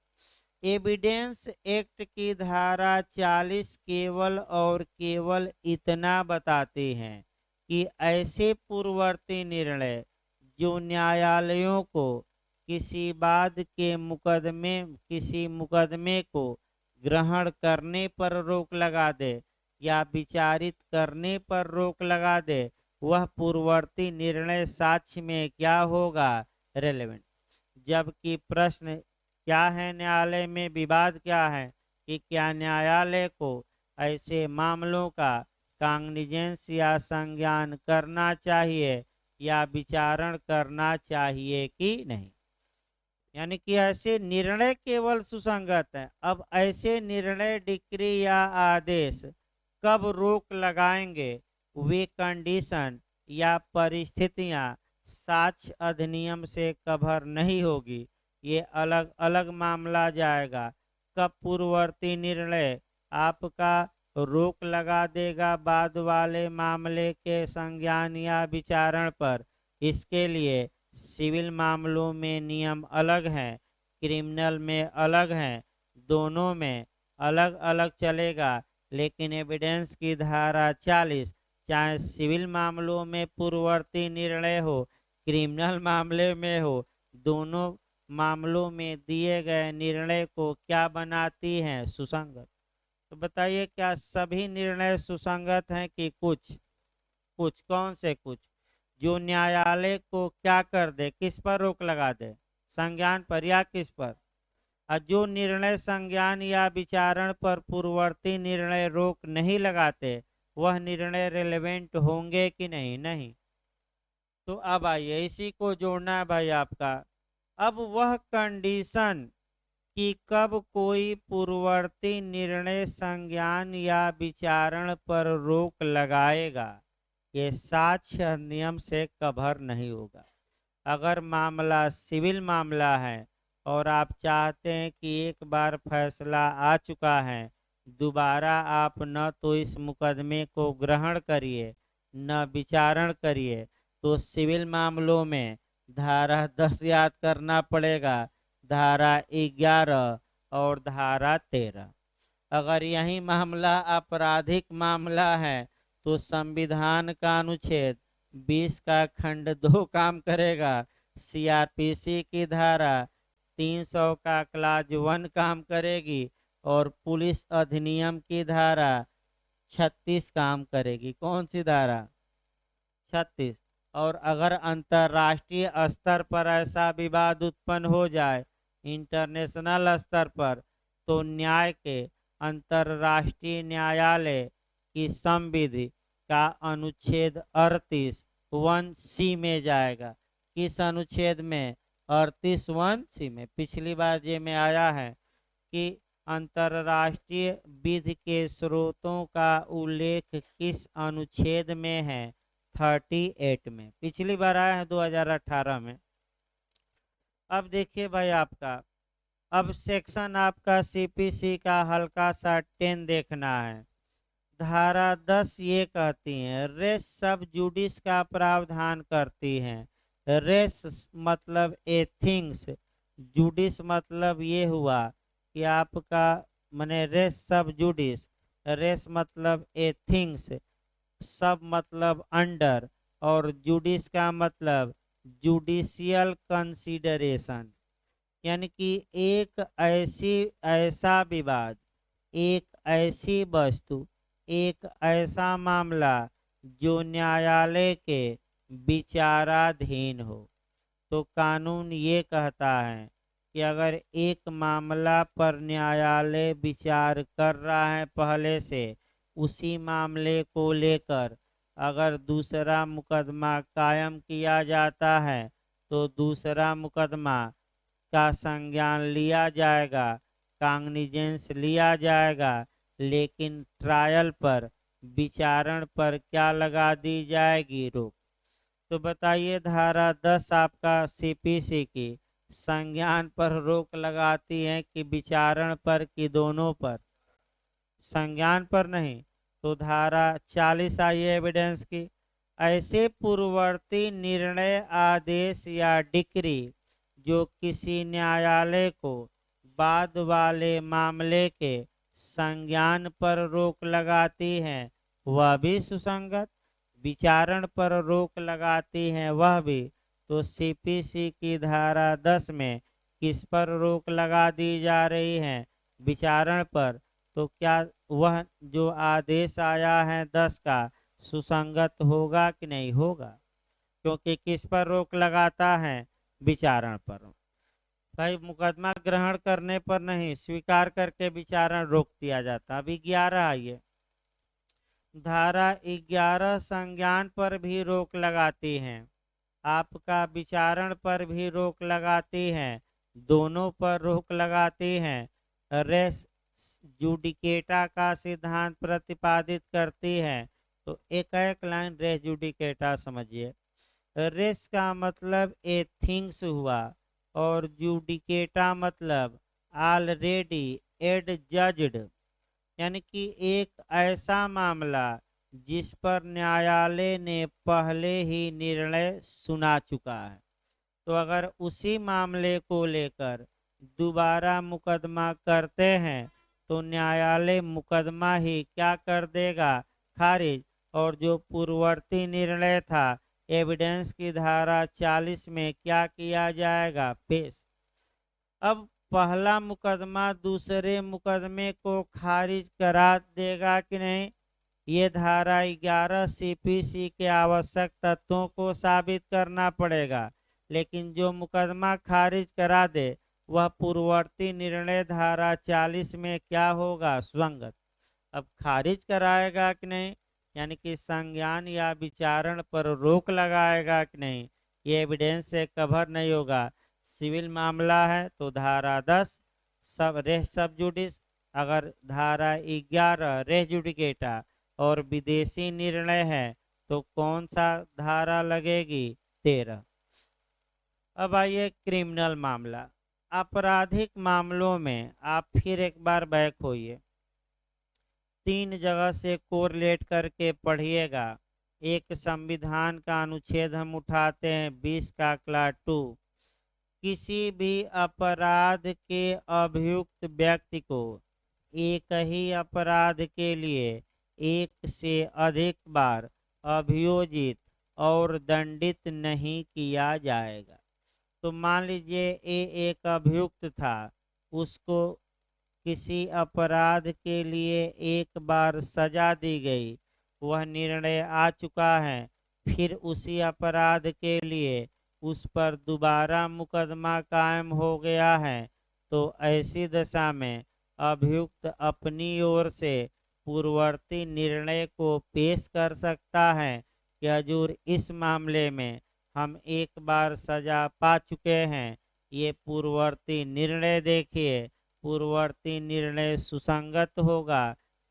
Speaker 1: एविडेंस एक्ट की धारा 40 केवल और केवल इतना बताती हैं कि ऐसे पूर्ववर्ती निर्णय जो न्यायालयों को किसी मुकदमे को ग्रहण करने पर रोक लगा दे या विचारित करने पर रोक लगा दे, वह पूर्ववर्ती निर्णय साक्ष्य में क्या होगा, रेलेवेंट। जबकि प्रश्न क्या है, न्यायालय में विवाद क्या है कि क्या न्यायालय को ऐसे मामलों का कांग्निजेंस या संज्ञान करना चाहिए या विचारण करना चाहिए कि नहीं, यानी कि ऐसे निर्णय केवल सुसंगत है। अब ऐसे निर्णय, डिक्री या आदेश कब रोक लगाएंगे, वे कंडीशन या परिस्थितियां साक्ष्य अधिनियम से कवर नहीं होगी, ये अलग अलग मामला जाएगा। कब पूर्ववर्ती निर्णय आपका रोक लगा देगा बाद वाले मामले के संज्ञान या विचारण पर, इसके लिए सिविल मामलों में नियम अलग हैं, क्रिमिनल में अलग हैं, दोनों में अलग अलग चलेगा। लेकिन एविडेंस की धारा 40 चाहे सिविल मामलों में पूर्ववर्ती निर्णय हो, क्रिमिनल मामले में हो, दोनों मामलों में दिए गए निर्णय को क्या बनाती हैं, सुसंगत। तो बताइए, क्या सभी निर्णय सुसंगत हैं कि कुछ, कुछ कौन से कुछ। जो न्यायालय को क्या कर दे, किस पर रोक लगा दे, संज्ञान पर या किस पर। और जो निर्णय संज्ञान या विचारण पर पूर्ववर्ती निर्णय रोक नहीं लगाते, वह निर्णय रिलेवेंट होंगे कि नहीं, नहीं। तो अब आइए इसी को जोड़ना है भाई आपका। अब वह कंडीशन कि कब कोई पूर्ववर्ती निर्णय संज्ञान या विचारण पर रोक लगाएगा, ये साक्ष्य अधिनियम से कवर नहीं होगा। अगर मामला सिविल मामला है और आप चाहते हैं कि एक बार फैसला आ चुका है, दोबारा आप न तो इस मुकदमे को ग्रहण करिए न विचारण करिए, तो सिविल मामलों में धारा 10 याद करना पड़ेगा, धारा 11 और धारा 13। अगर यही मामला आपराधिक मामला है तो संविधान का अनुच्छेद 20 का खंड 2 काम करेगा, सीआरपीसी की धारा 300 का क्लाज 1 काम करेगी और पुलिस अधिनियम की धारा 36 काम करेगी। कौन सी धारा, 36। और अगर अंतर्राष्ट्रीय स्तर पर ऐसा विवाद उत्पन्न हो जाए, इंटरनेशनल स्तर पर, तो न्याय के अंतर्राष्ट्रीय न्यायालय की संविधि का अनुच्छेद 38 1C में जाएगा। किस अनुच्छेद में, 38 1C में। पिछली बार ये में आया है कि अंतर्राष्ट्रीय विधि के स्रोतों का उल्लेख किस अनुच्छेद में है, 38 में। पिछली बार आया है 2018 में। अब देखिए भाई आपका, अब सेक्शन आपका सीपीसी का हल्का सा 10 देखना है। धारा 10 ये कहती है, रेस सब जुडिस का प्रावधान करती है। रेस मतलब ए थिंग्स, जुडिस मतलब ये हुआ कि आपका माने रेस सब जुडिस, रेस मतलब ए थिंग्स, सब मतलब अंडर, और जुडिस का मतलब जुडिशियल कंसीडरेशन। यानी कि एक ऐसा विवाद, एक ऐसी वस्तु, एक ऐसा मामला जो न्यायालय के विचाराधीन हो। तो कानून ये कहता है कि अगर एक मामला पर न्यायालय विचार कर रहा है पहले से, उसी मामले को लेकर अगर दूसरा मुकदमा कायम किया जाता है तो दूसरा मुकदमा का संज्ञान लिया जाएगा, काग्निजेंस लिया जाएगा, लेकिन ट्रायल पर, विचारण पर क्या लगा दी जाएगी, रोक। तो बताइए धारा 10 आपका सीपीसी की संज्ञान पर रोक लगाती है कि विचारण पर, कि दोनों पर, संज्ञान पर नहीं। तो धारा 40 आई एविडेंस की, ऐसे पूर्ववर्ती निर्णय, आदेश या डिक्री जो किसी न्यायालय को बाद वाले मामले के संज्ञान पर रोक लगाती है, वह भी सुसंगत, विचारण पर रोक लगाती है वह भी। तो सीपीसी की धारा 10 में किस पर रोक लगा दी जा रही है, विचारण पर। तो क्या वह जो आदेश आया है 10 का सुसंगत होगा कि नहीं होगा, क्योंकि किस पर रोक लगाता है, विचारण पर। भाई मुकदमा ग्रहण करने पर नहीं, स्वीकार करके विचारण रोक दिया जाता। अभी 11 आइए, धारा 11 संज्ञान पर भी रोक लगाती है, आपका विचारण पर भी रोक लगाती है, दोनों पर रोक लगाती है। रेस जुडिकेटा का सिद्धांत प्रतिपादित करती है। तो एक एक लाइन रेस जुडिकेटा समझिए। रेस का मतलब ए थिंग्स हुआ और जुडिकेटा मतलब ऑलरेडी एडजज्ड, यानी कि एक ऐसा मामला जिस पर न्यायालय ने पहले ही निर्णय सुना चुका है। तो अगर उसी मामले को लेकर दोबारा मुकदमा करते हैं तो न्यायालय मुकदमा ही क्या कर देगा, खारिज, और जो पूर्ववर्ती निर्णय था एविडेंस की धारा 40 में क्या किया जाएगा, पेश। अब पहला मुकदमा दूसरे मुकदमे को खारिज करा देगा कि नहीं, ये धारा 11 सीपीसी के आवश्यक तत्वों को साबित करना पड़ेगा, लेकिन जो मुकदमा खारिज करा दे वह पूर्ववर्ती निर्णय धारा 40 में क्या होगा, सुसंगत। अब खारिज कराएगा कि नहीं, यानी कि संज्ञान या विचारण पर रोक लगाएगा कि नहीं, ये एविडेंस से कवर नहीं होगा। सिविल मामला है तो धारा 10 सब रेस सब जुडिस, अगर धारा 11 रेस जुडिकेटा और विदेशी निर्णय है तो कौन सा धारा लगेगी, 13। अब आइए क्रिमिनल मामला। आपराधिक मामलों में आप फिर एक बार बैक होइए, 3 जगह से कोरिलेट करके पढ़िएगा। एक संविधान का अनुच्छेद हम उठाते हैं 20 का क्ला 2, किसी भी अपराध के अभियुक्त व्यक्ति को एक ही अपराध के लिए एक से अधिक बार अभियोजित और दंडित नहीं किया जाएगा। तो मान लीजिए ये एक अभियुक्त था, उसको किसी अपराध के लिए एक बार सजा दी गई, वह निर्णय आ चुका है, फिर उसी अपराध के लिए उस पर दोबारा मुकदमा कायम हो गया है, तो ऐसी दशा में अभियुक्त अपनी ओर से पूर्ववर्ती निर्णय को पेश कर सकता है कि हजूर इस मामले में हम एक बार सजा पा चुके हैं, ये पूर्ववर्ती निर्णय देखिए, पूर्ववर्ती निर्णय सुसंगत होगा,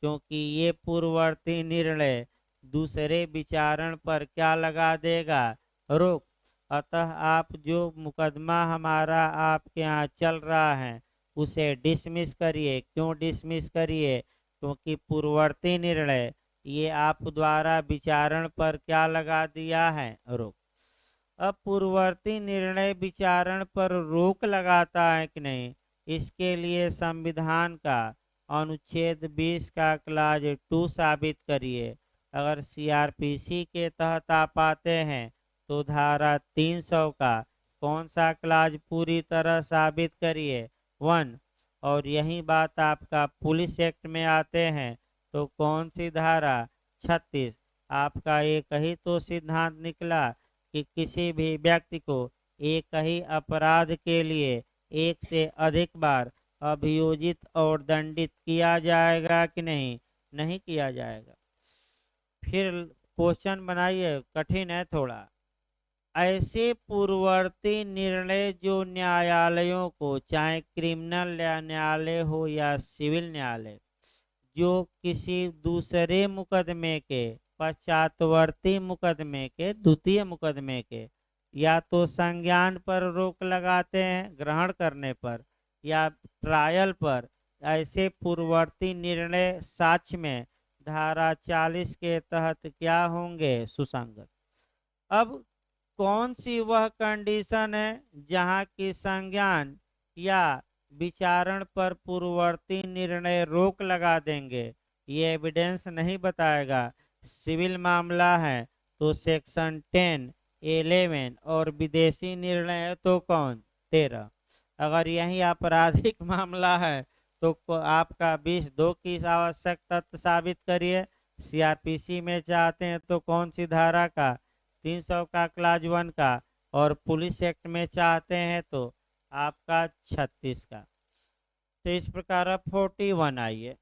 Speaker 1: क्योंकि ये पूर्ववर्ती निर्णय दूसरे विचारण पर क्या लगा देगा, रोक। अतः आप जो मुकदमा हमारा आपके यहाँ चल रहा है उसे डिसमिस करिए। क्यों डिसमिस करिए, क्योंकि पूर्ववर्ती निर्णय ये आप द्वारा विचारण पर क्या लगा दिया है, रोक। अब पूर्ववर्ती निर्णय विचारण पर रोक लगाता है कि नहीं, इसके लिए संविधान का अनुच्छेद 20 का क्लाज 2 साबित करिए। अगर सीआरपीसी के तहत आप आते हैं तो धारा 300 का कौन सा क्लाज पूरी तरह साबित करिए, 1। और यही बात आपका पुलिस एक्ट में आते हैं तो कौन सी धारा, 36। आपका एक ही तो सिद्धांत निकला कि किसी भी व्यक्ति को एक ही अपराध के लिए एक से अधिक बार अभियोजित और दंडित किया जाएगा कि नहीं, नहीं किया जाएगा। फिर क्वेश्चन बनाइए, कठिन है थोड़ा। ऐसे पूर्ववर्ती निर्णय जो न्यायालयों को, चाहे क्रिमिनल न्यायालय हो या सिविल न्यायालय, जो किसी दूसरे मुकदमे के, पश्चातवर्ती मुकदमे के, द्वितीय मुकदमे के या तो संज्ञान पर रोक लगाते हैं ग्रहण करने पर या ट्रायल पर, ऐसे पूर्ववर्ती निर्णय साक्ष्य में धारा 40 के तहत क्या होंगे, सुसंगत। अब कौन सी वह कंडीशन है जहां की संज्ञान या विचारण पर पूर्ववर्ती निर्णय रोक लगा देंगे, ये एविडेंस नहीं बताएगा। सिविल मामला है तो सेक्शन 10, 11 और विदेशी निर्णय है तो कौन, 13। अगर यही आपराधिक मामला है तो आपका 20(2) की आवश्यक तथ्य साबित करिए। सीआरपीसी में चाहते हैं तो कौन सी धारा का, 300 का क्लाज 1 का, और पुलिस एक्ट में चाहते हैं तो आपका 36 का। तो इस प्रकार अब 41 आइए,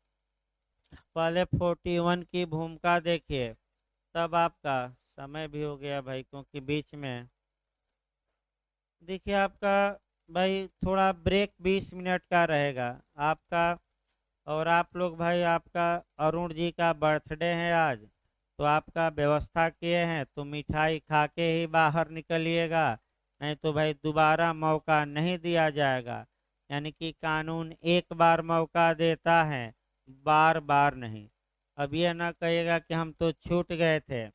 Speaker 1: पहले 41 की भूमिका देखिए, तब आपका समय भी हो गया भाई, क्योंकि बीच में देखिए आपका भाई थोड़ा ब्रेक 20 मिनट का रहेगा आपका। और आप लोग भाई, आपका अरुण जी का बर्थडे है आज, तो आपका व्यवस्था किए हैं तो मिठाई खा के ही बाहर निकलिएगा, नहीं तो भाई दोबारा मौका नहीं दिया जाएगा। यानी कि कानून एक बार मौका देता है, बार बार नहीं। अब ये ना कहिएगा कि हम तो छूट गए थे।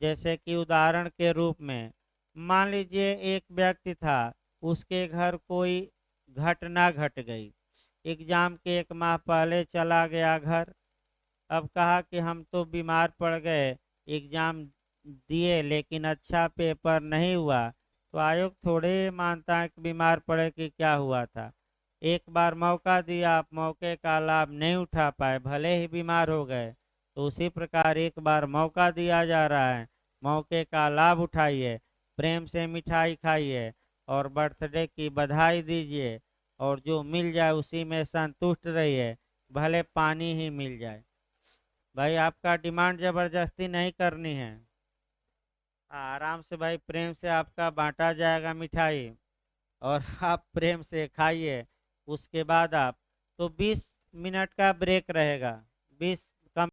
Speaker 1: जैसे कि उदाहरण के रूप में मान लीजिए एक व्यक्ति था, उसके घर कोई घटना घट गई, एग्जाम के 1 माह पहले चला गया घर। अब कहा कि हम तो बीमार पड़ गए, एग्जाम दिए लेकिन अच्छा पेपर नहीं हुआ, तो आयोग थोड़े मानता है कि बीमार पड़े कि क्या हुआ था। एक बार मौका दिया, आप मौके का लाभ नहीं उठा पाए, भले ही बीमार हो गए, तो उसी प्रकार एक बार मौका दिया जा रहा है, मौके का लाभ उठाइए, प्रेम से मिठाई खाइए और बर्थडे की बधाई दीजिए और जो मिल जाए उसी में संतुष्ट रहिए, भले पानी ही मिल जाए। भाई आपका डिमांड जबरदस्ती नहीं करनी है, आराम से भाई प्रेम से आपका बांटा जाएगा मिठाई और आप प्रेम से खाइए। उसके बाद आप तो 20 मिनट का ब्रेक रहेगा, 20